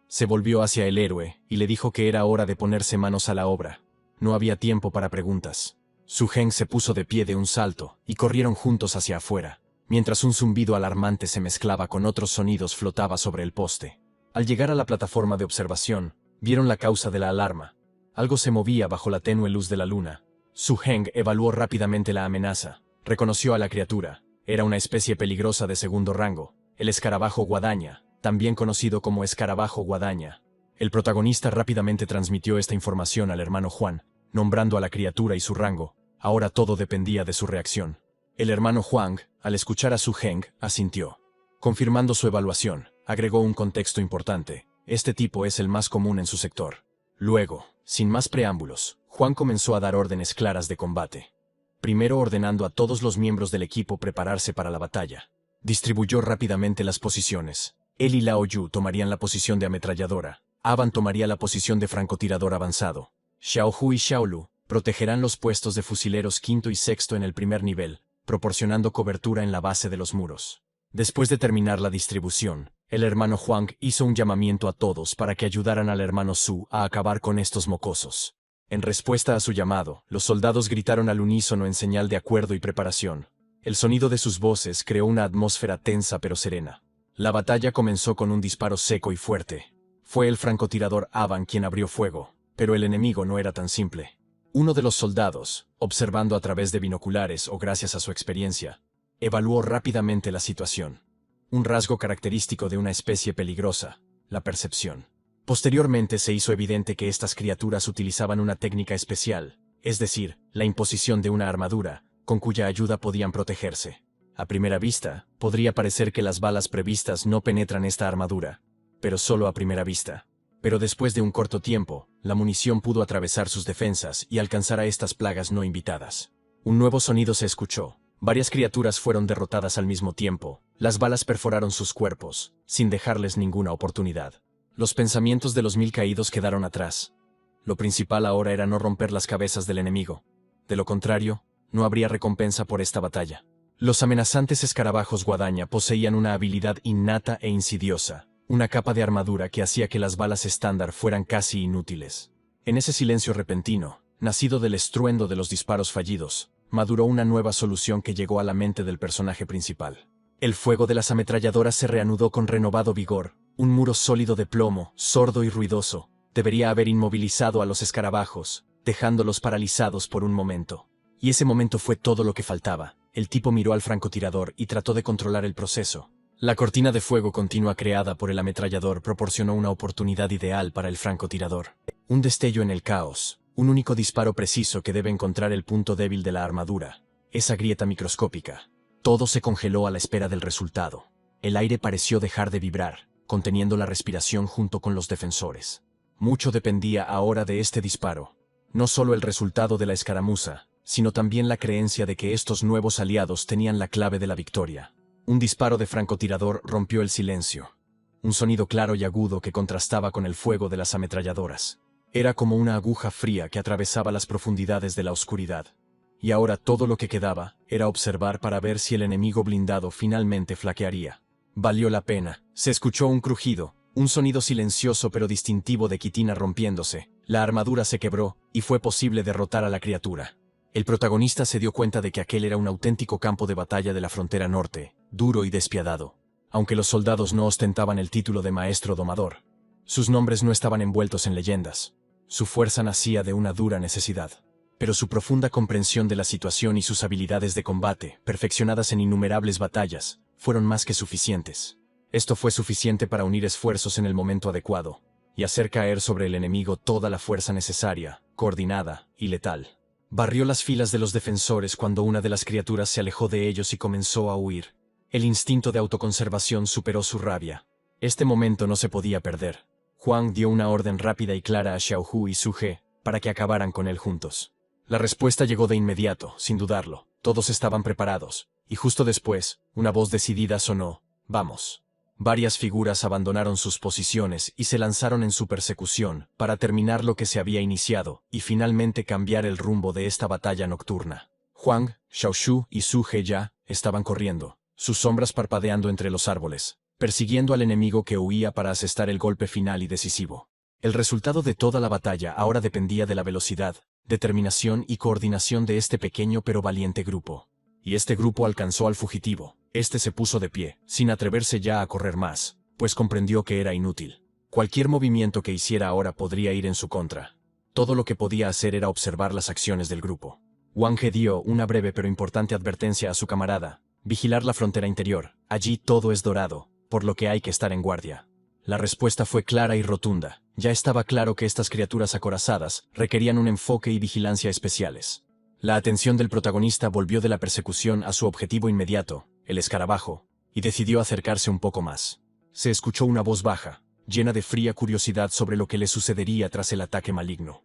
Se volvió hacia el héroe y le dijo que era hora de ponerse manos a la obra. No había tiempo para preguntas. Su Heng se puso de pie de un salto y corrieron juntos hacia afuera, mientras un zumbido alarmante se mezclaba con otros sonidos flotaba sobre el poste. Al llegar a la plataforma de observación, vieron la causa de la alarma. Algo se movía bajo la tenue luz de la luna. Su Heng evaluó rápidamente la amenaza. Reconoció a la criatura. Era una especie peligrosa de segundo rango, el escarabajo guadaña, también conocido como escarabajo guadaña. El protagonista rápidamente transmitió esta información al hermano Juan, nombrando a la criatura y su rango. Ahora todo dependía de su reacción. El hermano Juan, al escuchar a su Heng, asintió. Confirmando su evaluación, agregó un contexto importante. Este tipo es el más común en su sector. Luego, sin más preámbulos, Juan comenzó a dar órdenes claras de combate. Primero ordenando a todos los miembros del equipo prepararse para la batalla. Distribuyó rápidamente las posiciones. Él y Lao Yu tomarían la posición de ametralladora. Avan tomaría la posición de francotirador avanzado. Xiao Hu y Xiao Lu protegerán los puestos de fusileros quinto y sexto en el primer nivel, proporcionando cobertura en la base de los muros. Después de terminar la distribución, el hermano Huang hizo un llamamiento a todos para que ayudaran al hermano Su a acabar con estos mocosos. En respuesta a su llamado, los soldados gritaron al unísono en señal de acuerdo y preparación. El sonido de sus voces creó una atmósfera tensa pero serena. La batalla comenzó con un disparo seco y fuerte. Fue el francotirador Avan quien abrió fuego, pero el enemigo no era tan simple. Uno de los soldados, observando a través de binoculares o gracias a su experiencia, evaluó rápidamente la situación. Un rasgo característico de una especie peligrosa, la percepción. Posteriormente se hizo evidente que estas criaturas utilizaban una técnica especial, es decir, la imposición de una armadura, con cuya ayuda podían protegerse. A primera vista, podría parecer que las balas previstas no penetran esta armadura, pero solo a primera vista. Pero después de un corto tiempo, la munición pudo atravesar sus defensas y alcanzar a estas plagas no invitadas. Un nuevo sonido se escuchó. Varias criaturas fueron derrotadas al mismo tiempo. Las balas perforaron sus cuerpos, sin dejarles ninguna oportunidad. Los pensamientos de los 1000 caídos quedaron atrás. Lo principal ahora era no romper las cabezas del enemigo. De lo contrario, no habría recompensa por esta batalla. Los amenazantes escarabajos guadaña poseían una habilidad innata e insidiosa, una capa de armadura que hacía que las balas estándar fueran casi inútiles. En ese silencio repentino, nacido del estruendo de los disparos fallidos, maduró una nueva solución que llegó a la mente del personaje principal. El fuego de las ametralladoras se reanudó con renovado vigor. Un muro sólido de plomo, sordo y ruidoso, debería haber inmovilizado a los escarabajos, dejándolos paralizados por un momento. Y ese momento fue todo lo que faltaba. El tipo miró al francotirador y trató de controlar el proceso. La cortina de fuego continua creada por el ametrallador proporcionó una oportunidad ideal para el francotirador. Un destello en el caos, un único disparo preciso que debe encontrar el punto débil de la armadura, esa grieta microscópica. Todo se congeló a la espera del resultado. El aire pareció dejar de vibrar, conteniendo la respiración junto con los defensores. Mucho dependía ahora de este disparo. No solo el resultado de la escaramuza, sino también la creencia de que estos nuevos aliados tenían la clave de la victoria. Un disparo de francotirador rompió el silencio. Un sonido claro y agudo que contrastaba con el fuego de las ametralladoras. Era como una aguja fría que atravesaba las profundidades de la oscuridad. Y ahora todo lo que quedaba era observar para ver si el enemigo blindado finalmente flaquearía. Valió la pena. Se escuchó un crujido, un sonido silencioso pero distintivo de quitina rompiéndose. La armadura se quebró, y fue posible derrotar a la criatura. El protagonista se dio cuenta de que aquel era un auténtico campo de batalla de la frontera norte, duro y despiadado. Aunque los soldados no ostentaban el título de maestro domador, sus nombres no estaban envueltos en leyendas. Su fuerza nacía de una dura necesidad. Pero su profunda comprensión de la situación y sus habilidades de combate, perfeccionadas en innumerables batallas, fueron más que suficientes. Esto fue suficiente para unir esfuerzos en el momento adecuado, y hacer caer sobre el enemigo toda la fuerza necesaria, coordinada y letal. Barrió las filas de los defensores cuando una de las criaturas se alejó de ellos y comenzó a huir. El instinto de autoconservación superó su rabia. Este momento no se podía perder. Huang dio una orden rápida y clara a Xiao Hu y Su He para que acabaran con él juntos. La respuesta llegó de inmediato, sin dudarlo. Todos estaban preparados, y justo después, una voz decidida sonó: «Vamos». Varias figuras abandonaron sus posiciones y se lanzaron en su persecución para terminar lo que se había iniciado y finalmente cambiar el rumbo de esta batalla nocturna. Huang, Xiao Shu y Su He ya estaban corriendo, sus sombras parpadeando entre los árboles, persiguiendo al enemigo que huía para asestar el golpe final y decisivo. El resultado de toda la batalla ahora dependía de la velocidad, determinación y coordinación de este pequeño pero valiente grupo. Y este grupo alcanzó al fugitivo. Este se puso de pie, sin atreverse ya a correr más, pues comprendió que era inútil. Cualquier movimiento que hiciera ahora podría ir en su contra. Todo lo que podía hacer era observar las acciones del grupo. Wang He dio una breve pero importante advertencia a su camarada: vigilar la frontera interior, allí todo es dorado, por lo que hay que estar en guardia. La respuesta fue clara y rotunda. Ya estaba claro que estas criaturas acorazadas requerían un enfoque y vigilancia especiales. La atención del protagonista volvió de la persecución a su objetivo inmediato, el escarabajo, y decidió acercarse un poco más. Se escuchó una voz baja, llena de fría curiosidad sobre lo que le sucedería tras el ataque maligno.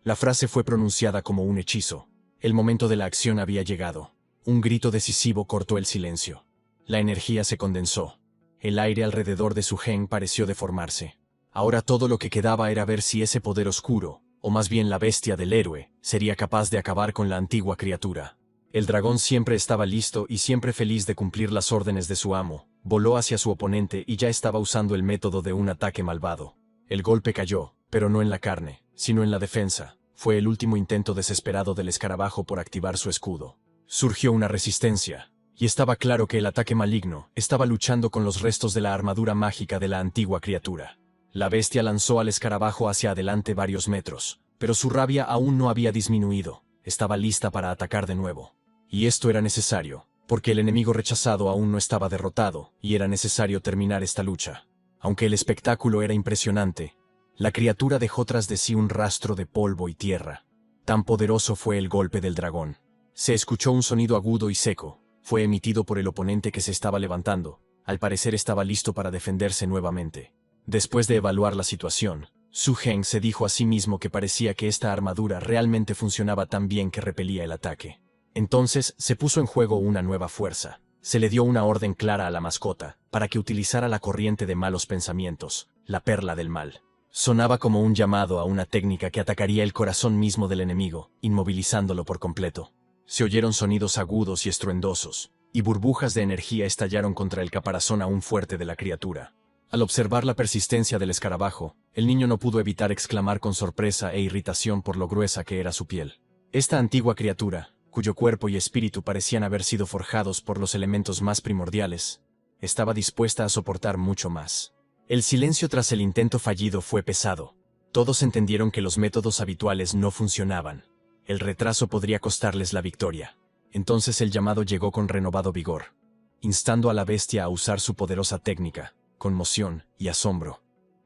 La frase fue pronunciada como un hechizo. El momento de la acción había llegado. Un grito decisivo cortó el silencio. La energía se condensó. El aire alrededor de Su Heng pareció deformarse. Ahora todo lo que quedaba era ver si ese poder oscuro, o más bien la bestia del héroe, sería capaz de acabar con la antigua criatura. El dragón siempre estaba listo y siempre feliz de cumplir las órdenes de su amo. Voló hacia su oponente y ya estaba usando el método de un ataque malvado. El golpe cayó, pero no en la carne, sino en la defensa. Fue el último intento desesperado del escarabajo por activar su escudo. Surgió una resistencia, y estaba claro que el ataque maligno estaba luchando con los restos de la armadura mágica de la antigua criatura. La bestia lanzó al escarabajo hacia adelante varios metros, pero su rabia aún no había disminuido. Estaba lista para atacar de nuevo. Y esto era necesario, porque el enemigo rechazado aún no estaba derrotado, y era necesario terminar esta lucha. Aunque el espectáculo era impresionante, la criatura dejó tras de sí un rastro de polvo y tierra. Tan poderoso fue el golpe del dragón. Se escuchó un sonido agudo y seco. Fue emitido por el oponente que se estaba levantando. Al parecer estaba listo para defenderse nuevamente. Después de evaluar la situación, Su Heng se dijo a sí mismo que parecía que esta armadura realmente funcionaba tan bien que repelía el ataque. Entonces se puso en juego una nueva fuerza. Se le dio una orden clara a la mascota, para que utilizara la corriente de malos pensamientos, la perla del mal. Sonaba como un llamado a una técnica que atacaría el corazón mismo del enemigo, inmovilizándolo por completo. Se oyeron sonidos agudos y estruendosos, y burbujas de energía estallaron contra el caparazón aún fuerte de la criatura. Al observar la persistencia del escarabajo, el niño no pudo evitar exclamar con sorpresa e irritación por lo gruesa que era su piel. Esta antigua criatura, cuyo cuerpo y espíritu parecían haber sido forjados por los elementos más primordiales, estaba dispuesta a soportar mucho más. El silencio tras el intento fallido fue pesado. Todos entendieron que los métodos habituales no funcionaban. El retraso podría costarles la victoria. Entonces el llamado llegó con renovado vigor, instando a la bestia a usar su poderosa técnica, conmoción y asombro.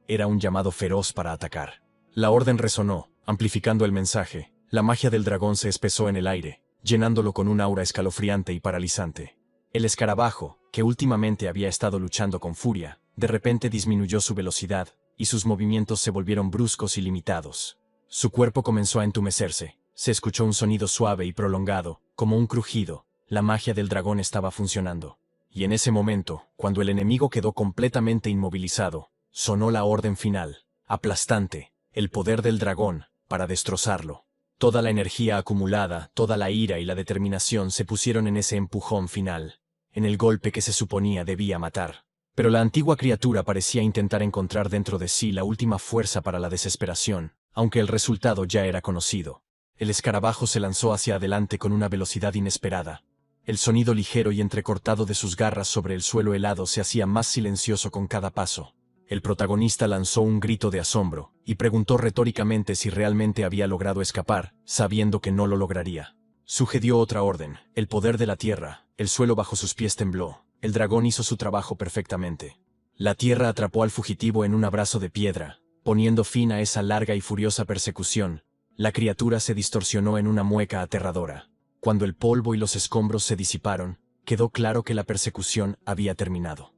Era un llamado feroz para atacar. La orden resonó, amplificando el mensaje. La magia del dragón se espesó en el aire, llenándolo con un aura escalofriante y paralizante. El escarabajo, que últimamente había estado luchando con furia, de repente disminuyó su velocidad, y sus movimientos se volvieron bruscos y limitados. Su cuerpo comenzó a entumecerse. Se escuchó un sonido suave y prolongado, como un crujido. La magia del dragón estaba funcionando. Y en ese momento, cuando el enemigo quedó completamente inmovilizado, sonó la orden final, aplastante, el poder del dragón, para destrozarlo. Toda la energía acumulada, toda la ira y la determinación se pusieron en ese empujón final, en el golpe que se suponía debía matar. Pero la antigua criatura parecía intentar encontrar dentro de sí la última fuerza para la desesperación, aunque el resultado ya era conocido. El escarabajo se lanzó hacia adelante con una velocidad inesperada. El sonido ligero y entrecortado de sus garras sobre el suelo helado se hacía más silencioso con cada paso. El protagonista lanzó un grito de asombro, y preguntó retóricamente si realmente había logrado escapar, sabiendo que no lo lograría. Sugirió otra orden: el poder de la tierra. El suelo bajo sus pies tembló. El dragón hizo su trabajo perfectamente. La tierra atrapó al fugitivo en un abrazo de piedra, poniendo fin a esa larga y furiosa persecución. La criatura se distorsionó en una mueca aterradora. Cuando el polvo y los escombros se disiparon, quedó claro que la persecución había terminado.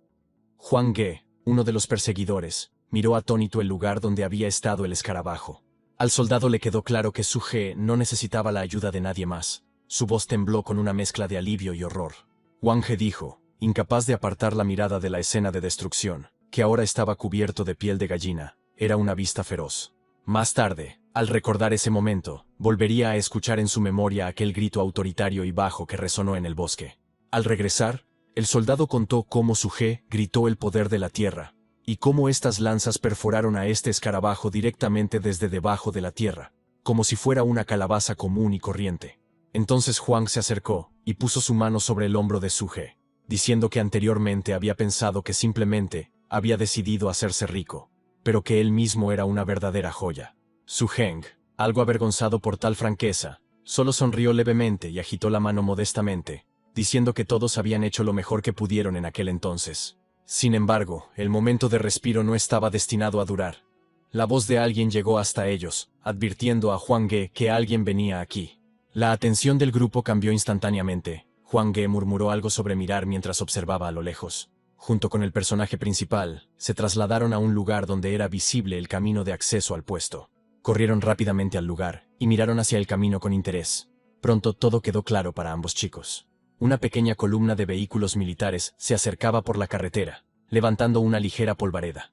Huang Ge, uno de los perseguidores, miró atónito el lugar donde había estado el escarabajo. Al soldado le quedó claro que Su Ge no necesitaba la ayuda de nadie más. Su voz tembló con una mezcla de alivio y horror. Wang He dijo, incapaz de apartar la mirada de la escena de destrucción, que ahora estaba cubierto de piel de gallina. Era una vista feroz. Más tarde, al recordar ese momento, volvería a escuchar en su memoria aquel grito autoritario y bajo que resonó en el bosque. Al regresar, El soldado contó cómo Suje gritó el poder de la tierra, y cómo estas lanzas perforaron a este escarabajo directamente desde debajo de la tierra, como si fuera una calabaza común y corriente. Entonces Huang se acercó y puso su mano sobre el hombro de Suje, diciendo que anteriormente había pensado que simplemente había decidido hacerse rico, pero que él mismo era una verdadera joya. Su Heng, algo avergonzado por tal franqueza, solo sonrió levemente y agitó la mano modestamente, diciendo que todos habían hecho lo mejor que pudieron en aquel entonces. Sin embargo, el momento de respiro no estaba destinado a durar. La voz de alguien llegó hasta ellos, advirtiendo a Huang Ge que alguien venía aquí. La atención del grupo cambió instantáneamente. Huang Ge murmuró algo sobre mirar mientras observaba a lo lejos. Junto con el personaje principal, se trasladaron a un lugar donde era visible el camino de acceso al puesto. Corrieron rápidamente al lugar y miraron hacia el camino con interés. Pronto todo quedó claro para ambos chicos. Una pequeña columna de vehículos militares se acercaba por la carretera, levantando una ligera polvareda.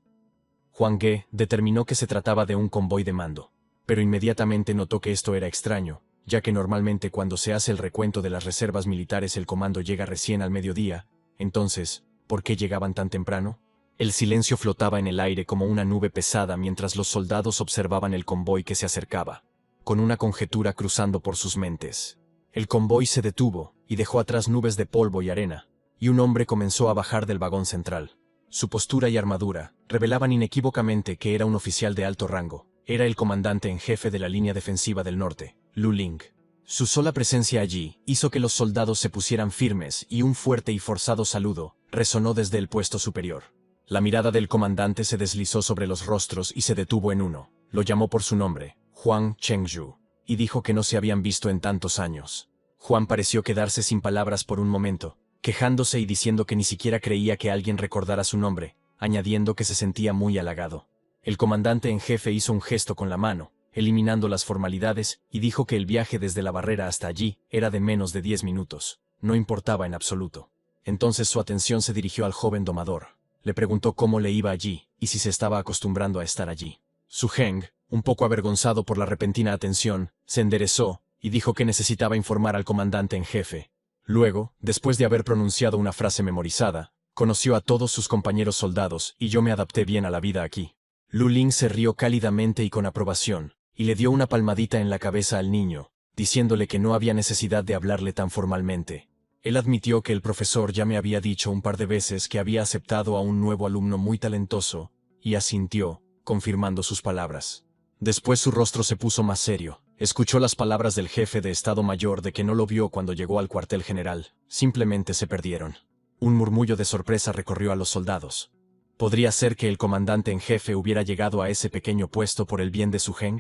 Huang Ge determinó que se trataba de un convoy de mando, pero inmediatamente notó que esto era extraño, ya que normalmente cuando se hace el recuento de las reservas militares el comando llega recién al mediodía. Entonces, ¿por qué llegaban tan temprano? El silencio flotaba en el aire como una nube pesada mientras los soldados observaban el convoy que se acercaba, con una conjetura cruzando por sus mentes. El convoy se detuvo y dejó atrás nubes de polvo y arena, y un hombre comenzó a bajar del vagón central. Su postura y armadura revelaban inequívocamente que era un oficial de alto rango. Era el comandante en jefe de la línea defensiva del norte, Lu Ling. Su sola presencia allí hizo que los soldados se pusieran firmes y un fuerte y forzado saludo resonó desde el puesto superior. La mirada del comandante se deslizó sobre los rostros y se detuvo en uno. Lo llamó por su nombre, Huang Chengju, y dijo que no se habían visto en tantos años. Juan pareció quedarse sin palabras por un momento, quejándose y diciendo que ni siquiera creía que alguien recordara su nombre, añadiendo que se sentía muy halagado. El comandante en jefe hizo un gesto con la mano, eliminando las formalidades, y dijo que el viaje desde la barrera hasta allí era de menos de 10 minutos. No importaba en absoluto. Entonces su atención se dirigió al joven domador. Le preguntó cómo le iba allí, y si se estaba acostumbrando a estar allí. Su Heng, un poco avergonzado por la repentina atención, se enderezó, y dijo que necesitaba informar al comandante en jefe. Luego, después de haber pronunciado una frase memorizada, conoció a todos sus compañeros soldados, y yo me adapté bien a la vida aquí. Lu Ling se rió cálidamente y con aprobación, y le dio una palmadita en la cabeza al niño, diciéndole que no había necesidad de hablarle tan formalmente. Él admitió que el profesor ya me había dicho un par de veces que había aceptado a un nuevo alumno muy talentoso, y asintió, confirmando sus palabras. Después su rostro se puso más serio. Escuchó las palabras del jefe de Estado Mayor de que no lo vio cuando llegó al cuartel general. Simplemente se perdieron. Un murmullo de sorpresa recorrió a los soldados. ¿Podría ser que el comandante en jefe hubiera llegado a ese pequeño puesto por el bien de Su Heng?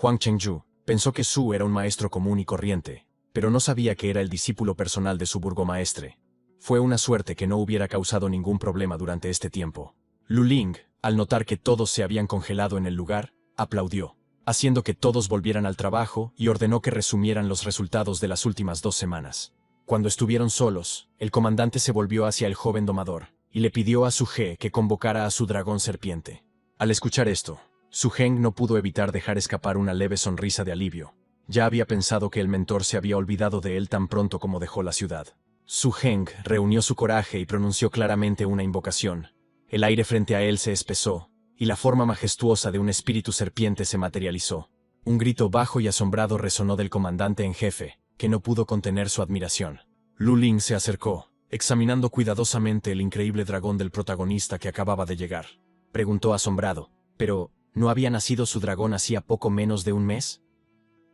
Huang Chengju pensó que Su era un maestro común y corriente, pero no sabía que era el discípulo personal de su burgomaestre. Fue una suerte que no hubiera causado ningún problema durante este tiempo. Lu Ling, al notar que todos se habían congelado en el lugar, aplaudió, haciendo que todos volvieran al trabajo y ordenó que resumieran los resultados de las últimas 2 semanas. Cuando estuvieron solos, el comandante se volvió hacia el joven domador y le pidió a Su He que convocara a su dragón serpiente. Al escuchar esto, Su Heng no pudo evitar dejar escapar una leve sonrisa de alivio. Ya había pensado que el mentor se había olvidado de él tan pronto como dejó la ciudad. Su Heng reunió su coraje y pronunció claramente una invocación. El aire frente a él se espesó, y la forma majestuosa de un espíritu serpiente se materializó. Un grito bajo y asombrado resonó del comandante en jefe, que no pudo contener su admiración. Lu Ling se acercó, examinando cuidadosamente el increíble dragón del protagonista que acababa de llegar. Preguntó asombrado, ¿pero no había nacido su dragón hacía poco menos de un mes?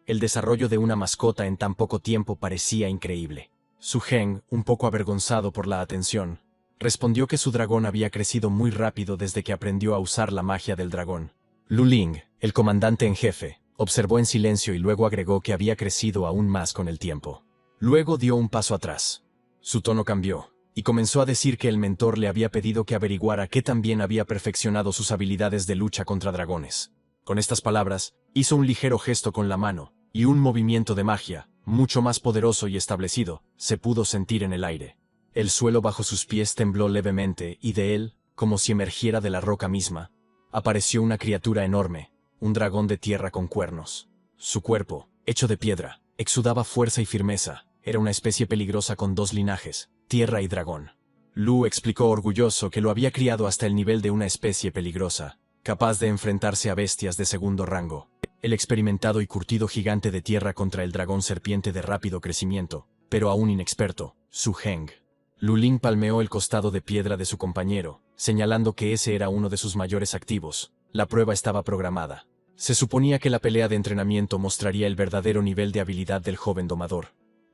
El desarrollo de una mascota en tan poco tiempo parecía increíble. Su Heng, un poco avergonzado por la atención, respondió que su dragón había crecido muy rápido desde que aprendió a usar la magia del dragón. Lu Ling, el comandante en jefe, observó en silencio y luego agregó que había crecido aún más con el tiempo. Luego dio un paso atrás. Su tono cambió, y comenzó a decir que el mentor le había pedido que averiguara qué tan bien había perfeccionado sus habilidades de lucha contra dragones. Con estas palabras, hizo un ligero gesto con la mano, y un movimiento de magia, mucho más poderoso y establecido, se pudo sentir en el aire. El suelo bajo sus pies tembló levemente y de él, como si emergiera de la roca misma, apareció una criatura enorme, un dragón de tierra con cuernos. Su cuerpo, hecho de piedra, exudaba fuerza y firmeza. Era una especie peligrosa con 2 linajes, tierra y dragón. Lu explicó orgulloso que lo había criado hasta el nivel de una especie peligrosa, capaz de enfrentarse a bestias de segundo rango. El experimentado y curtido gigante de tierra contra el dragón serpiente de rápido crecimiento, pero aún inexperto, Su Heng. Lu Ling palmeó el costado de piedra de su compañero, señalando que ese era uno de sus mayores activos. La prueba estaba programada. Se suponía que la pelea de entrenamiento mostraría el verdadero nivel de habilidad del joven domador.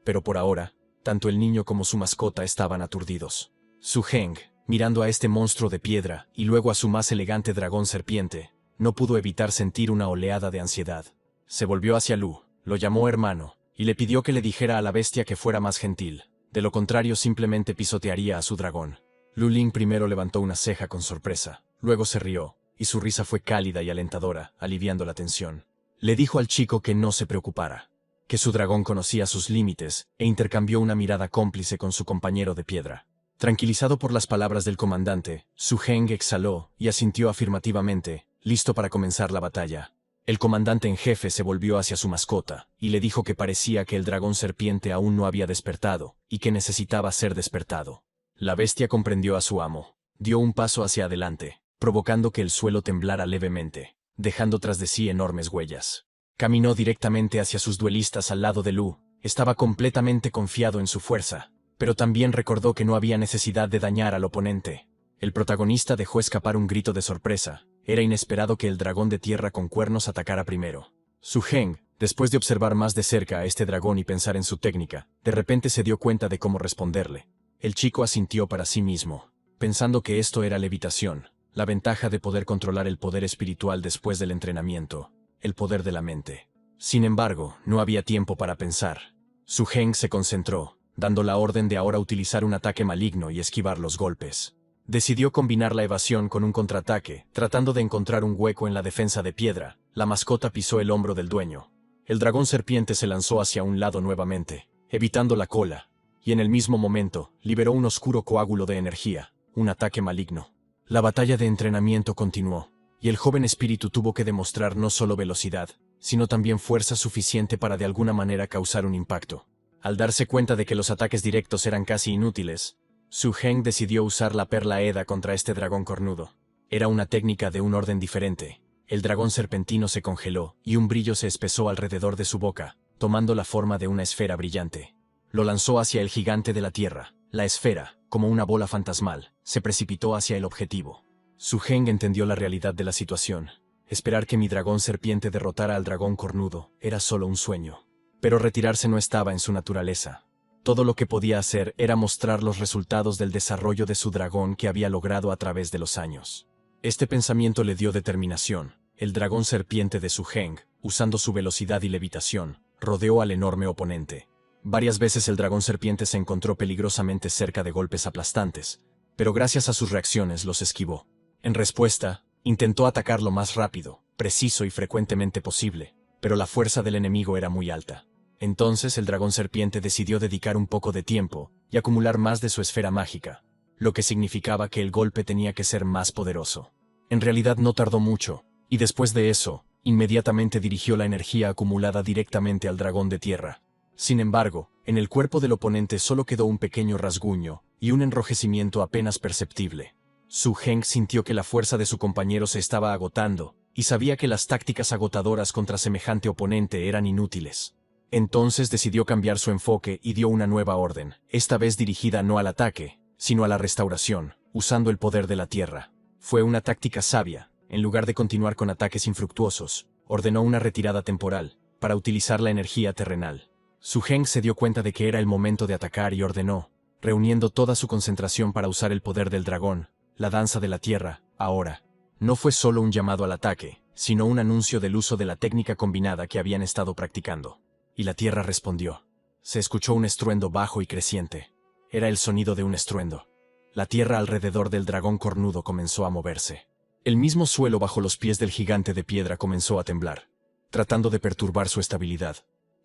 Pero por ahora, tanto el niño como su mascota estaban aturdidos. Su Heng, mirando a este monstruo de piedra y luego a su más elegante dragón serpiente, no pudo evitar sentir una oleada de ansiedad. Se volvió hacia Lu, lo llamó hermano, y le pidió que le dijera a la bestia que fuera más gentil. De lo contrario simplemente pisotearía a su dragón. Lu Ling primero levantó una ceja con sorpresa, luego se rió, y su risa fue cálida y alentadora, aliviando la tensión. Le dijo al chico que no se preocupara, que su dragón conocía sus límites, e intercambió una mirada cómplice con su compañero de piedra. Tranquilizado por las palabras del comandante, Su Heng exhaló y asintió afirmativamente, listo para comenzar la batalla. El comandante en jefe se volvió hacia su mascota, y le dijo que parecía que el dragón serpiente aún no había despertado, y que necesitaba ser despertado. La bestia comprendió a su amo. Dio un paso hacia adelante, provocando que el suelo temblara levemente, dejando tras de sí enormes huellas. Caminó directamente hacia sus duelistas al lado de Lu. Estaba completamente confiado en su fuerza, pero también recordó que no había necesidad de dañar al oponente. El protagonista dejó escapar un grito de sorpresa. Era inesperado que el dragón de tierra con cuernos atacara primero. Su Heng, después de observar más de cerca a este dragón y pensar en su técnica, de repente se dio cuenta de cómo responderle. El chico asintió para sí mismo, pensando que esto era levitación, la ventaja de poder controlar el poder espiritual después del entrenamiento, el poder de la mente. Sin embargo, no había tiempo para pensar. Su Heng se concentró, dando la orden de ahora utilizar un ataque maligno y esquivar los golpes. Decidió combinar la evasión con un contraataque, tratando de encontrar un hueco en la defensa de piedra. La mascota pisó el hombro del dueño. El dragón serpiente se lanzó hacia un lado nuevamente, evitando la cola, y en el mismo momento, liberó un oscuro coágulo de energía, un ataque maligno. La batalla de entrenamiento continuó, y el joven espíritu tuvo que demostrar no solo velocidad, sino también fuerza suficiente para de alguna manera causar un impacto. Al darse cuenta de que los ataques directos eran casi inútiles, Su Heng decidió usar la perla Eda contra este dragón cornudo. Era una técnica de un orden diferente. El dragón serpentino se congeló, y un brillo se espesó alrededor de su boca, tomando la forma de una esfera brillante. Lo lanzó hacia el gigante de la tierra. La esfera, como una bola fantasmal, se precipitó hacia el objetivo. Su Heng entendió la realidad de la situación. Esperar que mi dragón serpiente derrotara al dragón cornudo era solo un sueño. Pero retirarse no estaba en su naturaleza. Todo lo que podía hacer era mostrar los resultados del desarrollo de su dragón que había logrado a través de los años. Este pensamiento le dio determinación. El dragón serpiente de Su Heng, usando su velocidad y levitación, rodeó al enorme oponente. Varias veces el dragón serpiente se encontró peligrosamente cerca de golpes aplastantes, pero gracias a sus reacciones los esquivó. En respuesta, intentó atacar lo más rápido, preciso y frecuentemente posible, pero la fuerza del enemigo era muy alta. Entonces el dragón serpiente decidió dedicar un poco de tiempo y acumular más de su esfera mágica, lo que significaba que el golpe tenía que ser más poderoso. En realidad no tardó mucho, y después de eso, inmediatamente dirigió la energía acumulada directamente al dragón de tierra. Sin embargo, en el cuerpo del oponente solo quedó un pequeño rasguño y un enrojecimiento apenas perceptible. Su Heng sintió que la fuerza de su compañero se estaba agotando, y sabía que las tácticas agotadoras contra semejante oponente eran inútiles. Entonces decidió cambiar su enfoque y dio una nueva orden, esta vez dirigida no al ataque, sino a la restauración, usando el poder de la tierra. Fue una táctica sabia. En lugar de continuar con ataques infructuosos, ordenó una retirada temporal, para utilizar la energía terrenal. Su Heng se dio cuenta de que era el momento de atacar y ordenó, reuniendo toda su concentración para usar el poder del dragón, la danza de la tierra, ahora. No fue solo un llamado al ataque, sino un anuncio del uso de la técnica combinada que habían estado practicando. Y la tierra respondió. Se escuchó un estruendo bajo y creciente. Era el sonido de un estruendo. La tierra alrededor del dragón cornudo comenzó a moverse. El mismo suelo bajo los pies del gigante de piedra comenzó a temblar, tratando de perturbar su estabilidad.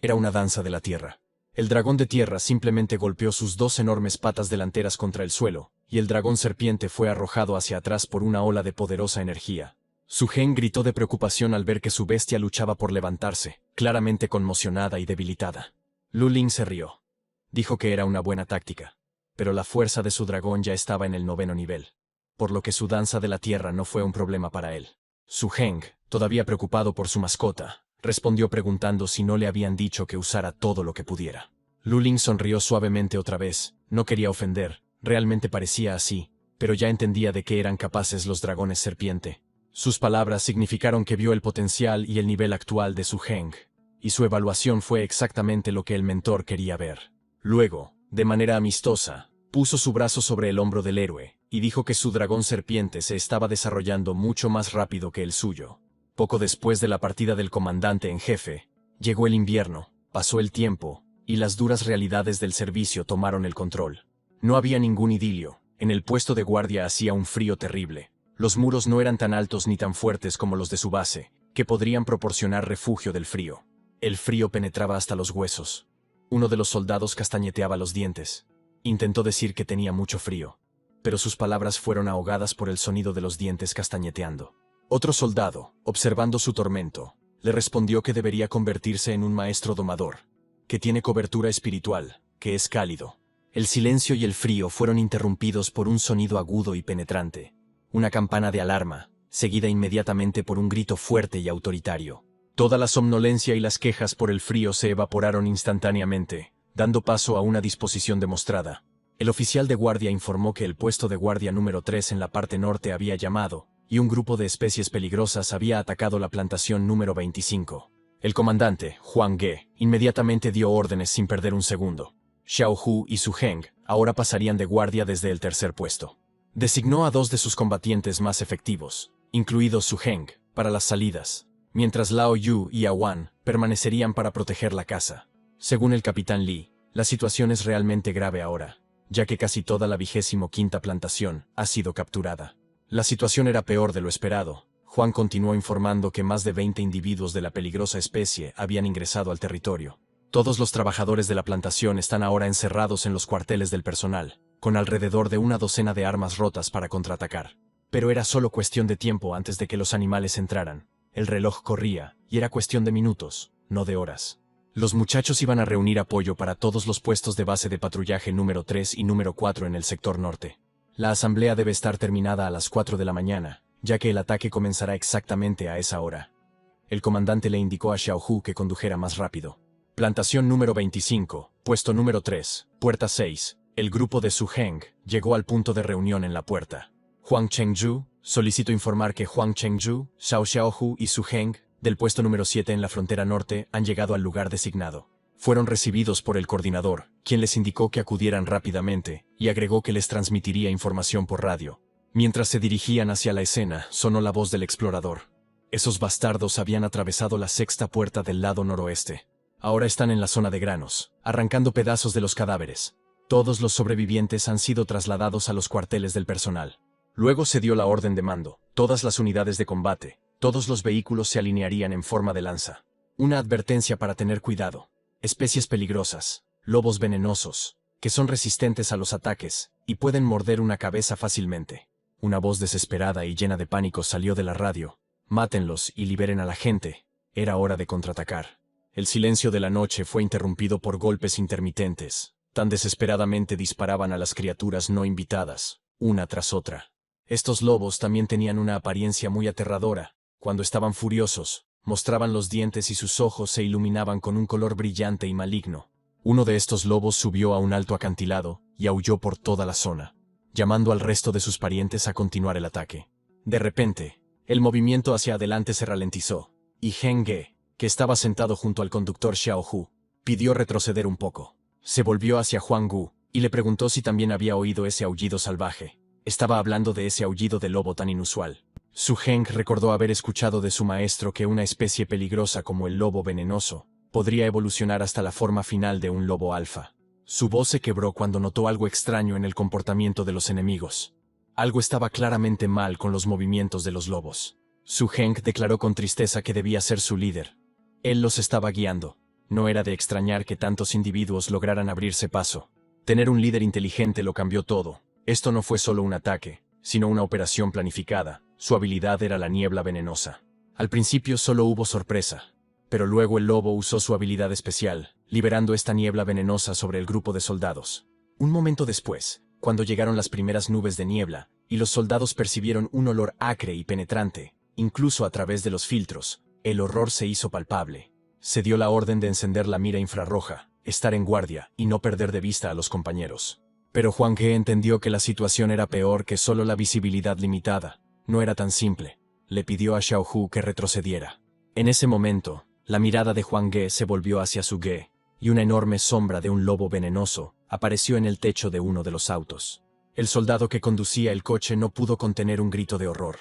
Era una danza de la tierra. El dragón de tierra simplemente golpeó sus dos enormes patas delanteras contra el suelo, y el dragón serpiente fue arrojado hacia atrás por una ola de poderosa energía. Su Heng gritó de preocupación al ver que su bestia luchaba por levantarse, claramente conmocionada y debilitada. Lu Ling se rió. Dijo que era una buena táctica. pero la fuerza de su dragón ya estaba en el 9º nivel, por lo que su danza de la tierra no fue un problema para él. Su Heng, todavía preocupado por su mascota, respondió preguntando si no le habían dicho que usara todo lo que pudiera. Luling sonrió suavemente otra vez, no quería ofender, realmente parecía así, pero ya entendía de qué eran capaces los dragones serpiente. Sus palabras significaron que vio el potencial y el nivel actual de su Heng, y su evaluación fue exactamente lo que el mentor quería ver. Luego, de manera amistosa, puso su brazo sobre el hombro del héroe, y dijo que su dragón serpiente se estaba desarrollando mucho más rápido que el suyo. Poco después de la partida del comandante en jefe, llegó el invierno, pasó el tiempo, y las duras realidades del servicio tomaron el control. No había ningún idilio, en el puesto de guardia hacía un frío terrible. Los muros no eran tan altos ni tan fuertes como los de su base, que podrían proporcionar refugio del frío. El frío penetraba hasta los huesos. Uno de los soldados castañeteaba los dientes. Intentó decir que tenía mucho frío, pero sus palabras fueron ahogadas por el sonido de los dientes castañeteando. Otro soldado, observando su tormento, le respondió que debería convertirse en un maestro domador, que tiene cobertura espiritual, que es cálido. El silencio y el frío fueron interrumpidos por un sonido agudo y penetrante. Una campana de alarma, seguida inmediatamente por un grito fuerte y autoritario. Toda la somnolencia y las quejas por el frío se evaporaron instantáneamente, dando paso a una disposición demostrada. El oficial de guardia informó que el puesto de guardia número 3 en la parte norte había llamado, y un grupo de especies peligrosas había atacado la plantación número 25. El comandante, Huang Ge, inmediatamente dio órdenes sin perder un segundo. Xiao Hu y Su Heng ahora pasarían de guardia desde el tercer puesto. Designó a 2 de sus combatientes más efectivos, incluido Su Heng, para las salidas, mientras Lao Yu y Awan permanecerían para proteger la casa. Según el capitán Li, la situación es realmente grave ahora, ya que casi toda la 25ª plantación ha sido capturada. La situación era peor de lo esperado. Juan continuó informando que más de 20 individuos de la peligrosa especie habían ingresado al territorio. Todos los trabajadores de la plantación están ahora encerrados en los cuarteles del personal, con alrededor de una docena de armas rotas para contraatacar. Pero era solo cuestión de tiempo antes de que los animales entraran. El reloj corría, y era cuestión de minutos, no de horas. Los muchachos iban a reunir apoyo para todos los puestos de base de patrullaje número 3 y número 4 en el sector norte. La asamblea debe estar terminada a las 4 de la mañana, ya que el ataque comenzará exactamente a esa hora. El comandante le indicó a Xiao Hu que condujera más rápido. Plantación número 25, puesto número 3, puerta 6. El grupo de Su Heng llegó al punto de reunión en la puerta. Huang Chengzhu, solicito informar que Huang Chengzhu, Xiao Xiaohu y Su Heng, del puesto número 7 en la frontera norte, han llegado al lugar designado. Fueron recibidos por el coordinador, quien les indicó que acudieran rápidamente, y agregó que les transmitiría información por radio. Mientras se dirigían hacia la escena, sonó la voz del explorador. Esos bastardos habían atravesado la 6ª puerta del lado noroeste. Ahora están en la zona de granos, arrancando pedazos de los cadáveres. Todos los sobrevivientes han sido trasladados a los cuarteles del personal. Luego se dio la orden de mando. Todas las unidades de combate, todos los vehículos se alinearían en forma de lanza. Una advertencia para tener cuidado. Especies peligrosas, lobos venenosos, que son resistentes a los ataques y pueden morder una cabeza fácilmente. Una voz desesperada y llena de pánico salió de la radio. Mátenlos y liberen a la gente. Era hora de contraatacar. El silencio de la noche fue interrumpido por golpes intermitentes. Tan desesperadamente disparaban a las criaturas no invitadas, una tras otra. Estos lobos también tenían una apariencia muy aterradora. Cuando estaban furiosos, mostraban los dientes y sus ojos se iluminaban con un color brillante y maligno. Uno de estos lobos subió a un alto acantilado y aulló por toda la zona, llamando al resto de sus parientes a continuar el ataque. De repente, el movimiento hacia adelante se ralentizó, y Heng Ge, que estaba sentado junto al conductor Xiao Hu, pidió retroceder un poco. Se volvió hacia Huang Gu y le preguntó si también había oído ese aullido salvaje. Estaba hablando de ese aullido de lobo tan inusual. Su Heng recordó haber escuchado de su maestro que una especie peligrosa como el lobo venenoso podría evolucionar hasta la forma final de un lobo alfa. Su voz se quebró cuando notó algo extraño en el comportamiento de los enemigos. Algo estaba claramente mal con los movimientos de los lobos. Su Heng declaró con tristeza que debía ser su líder. Él los estaba guiando. No era de extrañar que tantos individuos lograran abrirse paso. Tener un líder inteligente lo cambió todo. Esto no fue solo un ataque, sino una operación planificada. Su habilidad era la niebla venenosa. Al principio solo hubo sorpresa, pero luego el lobo usó su habilidad especial, liberando esta niebla venenosa sobre el grupo de soldados. Un momento después, cuando llegaron las primeras nubes de niebla, y los soldados percibieron un olor acre y penetrante, incluso a través de los filtros, el horror se hizo palpable. Se dio la orden de encender la mira infrarroja, estar en guardia y no perder de vista a los compañeros. Pero Huang Ge entendió que la situación era peor que solo la visibilidad limitada. No era tan simple. Le pidió a Xiao Hu que retrocediera. En ese momento, la mirada de Huang Ge se volvió hacia su Ge, y una enorme sombra de un lobo venenoso apareció en el techo de uno de los autos. El soldado que conducía el coche no pudo contener un grito de horror.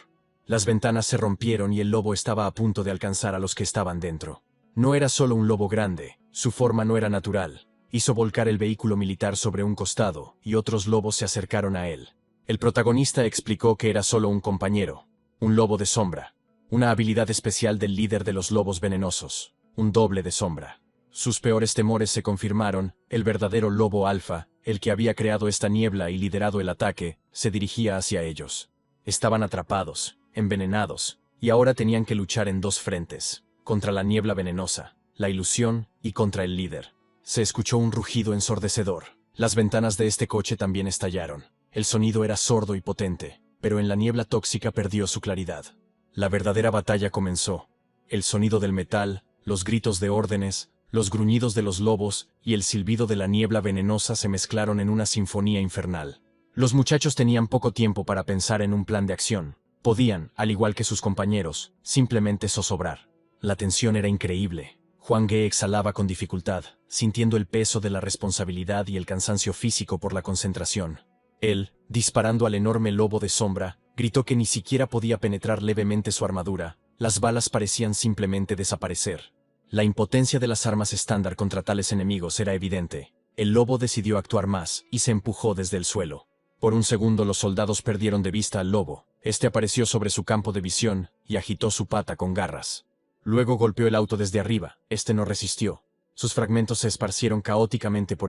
Las ventanas se rompieron y el lobo estaba a punto de alcanzar a los que estaban dentro. No era solo un lobo grande, su forma no era natural. Hizo volcar el vehículo militar sobre un costado, y otros lobos se acercaron a él. El protagonista explicó que era solo un compañero, un lobo de sombra, una habilidad especial del líder de los lobos venenosos, un doble de sombra. Sus peores temores se confirmaron. El verdadero lobo alfa, el que había creado esta niebla y liderado el ataque, se dirigía hacia ellos. Estaban atrapados, envenenados, y ahora tenían que luchar en dos frentes, contra la niebla venenosa, la ilusión, y contra el líder. Se escuchó un rugido ensordecedor. Las ventanas de este coche también estallaron. El sonido era sordo y potente, pero en la niebla tóxica perdió su claridad. La verdadera batalla comenzó. El sonido del metal, los gritos de órdenes, los gruñidos de los lobos y el silbido de la niebla venenosa se mezclaron en una sinfonía infernal. Los muchachos tenían poco tiempo para pensar en un plan de acción. Podían, al igual que sus compañeros, simplemente zozobrar. La tensión era increíble. Huang Ge exhalaba con dificultad, sintiendo el peso de la responsabilidad y el cansancio físico por la concentración. Él, disparando al enorme lobo de sombra, gritó que ni siquiera podía penetrar levemente su armadura. Las balas parecían simplemente desaparecer. La impotencia de las armas estándar contra tales enemigos era evidente. El lobo decidió actuar más y se empujó desde el suelo. Por un segundo los soldados perdieron de vista al lobo. Este apareció sobre su campo de visión y agitó su pata con garras. Luego golpeó el auto desde arriba. Este no resistió. Sus fragmentos se esparcieron caóticamente por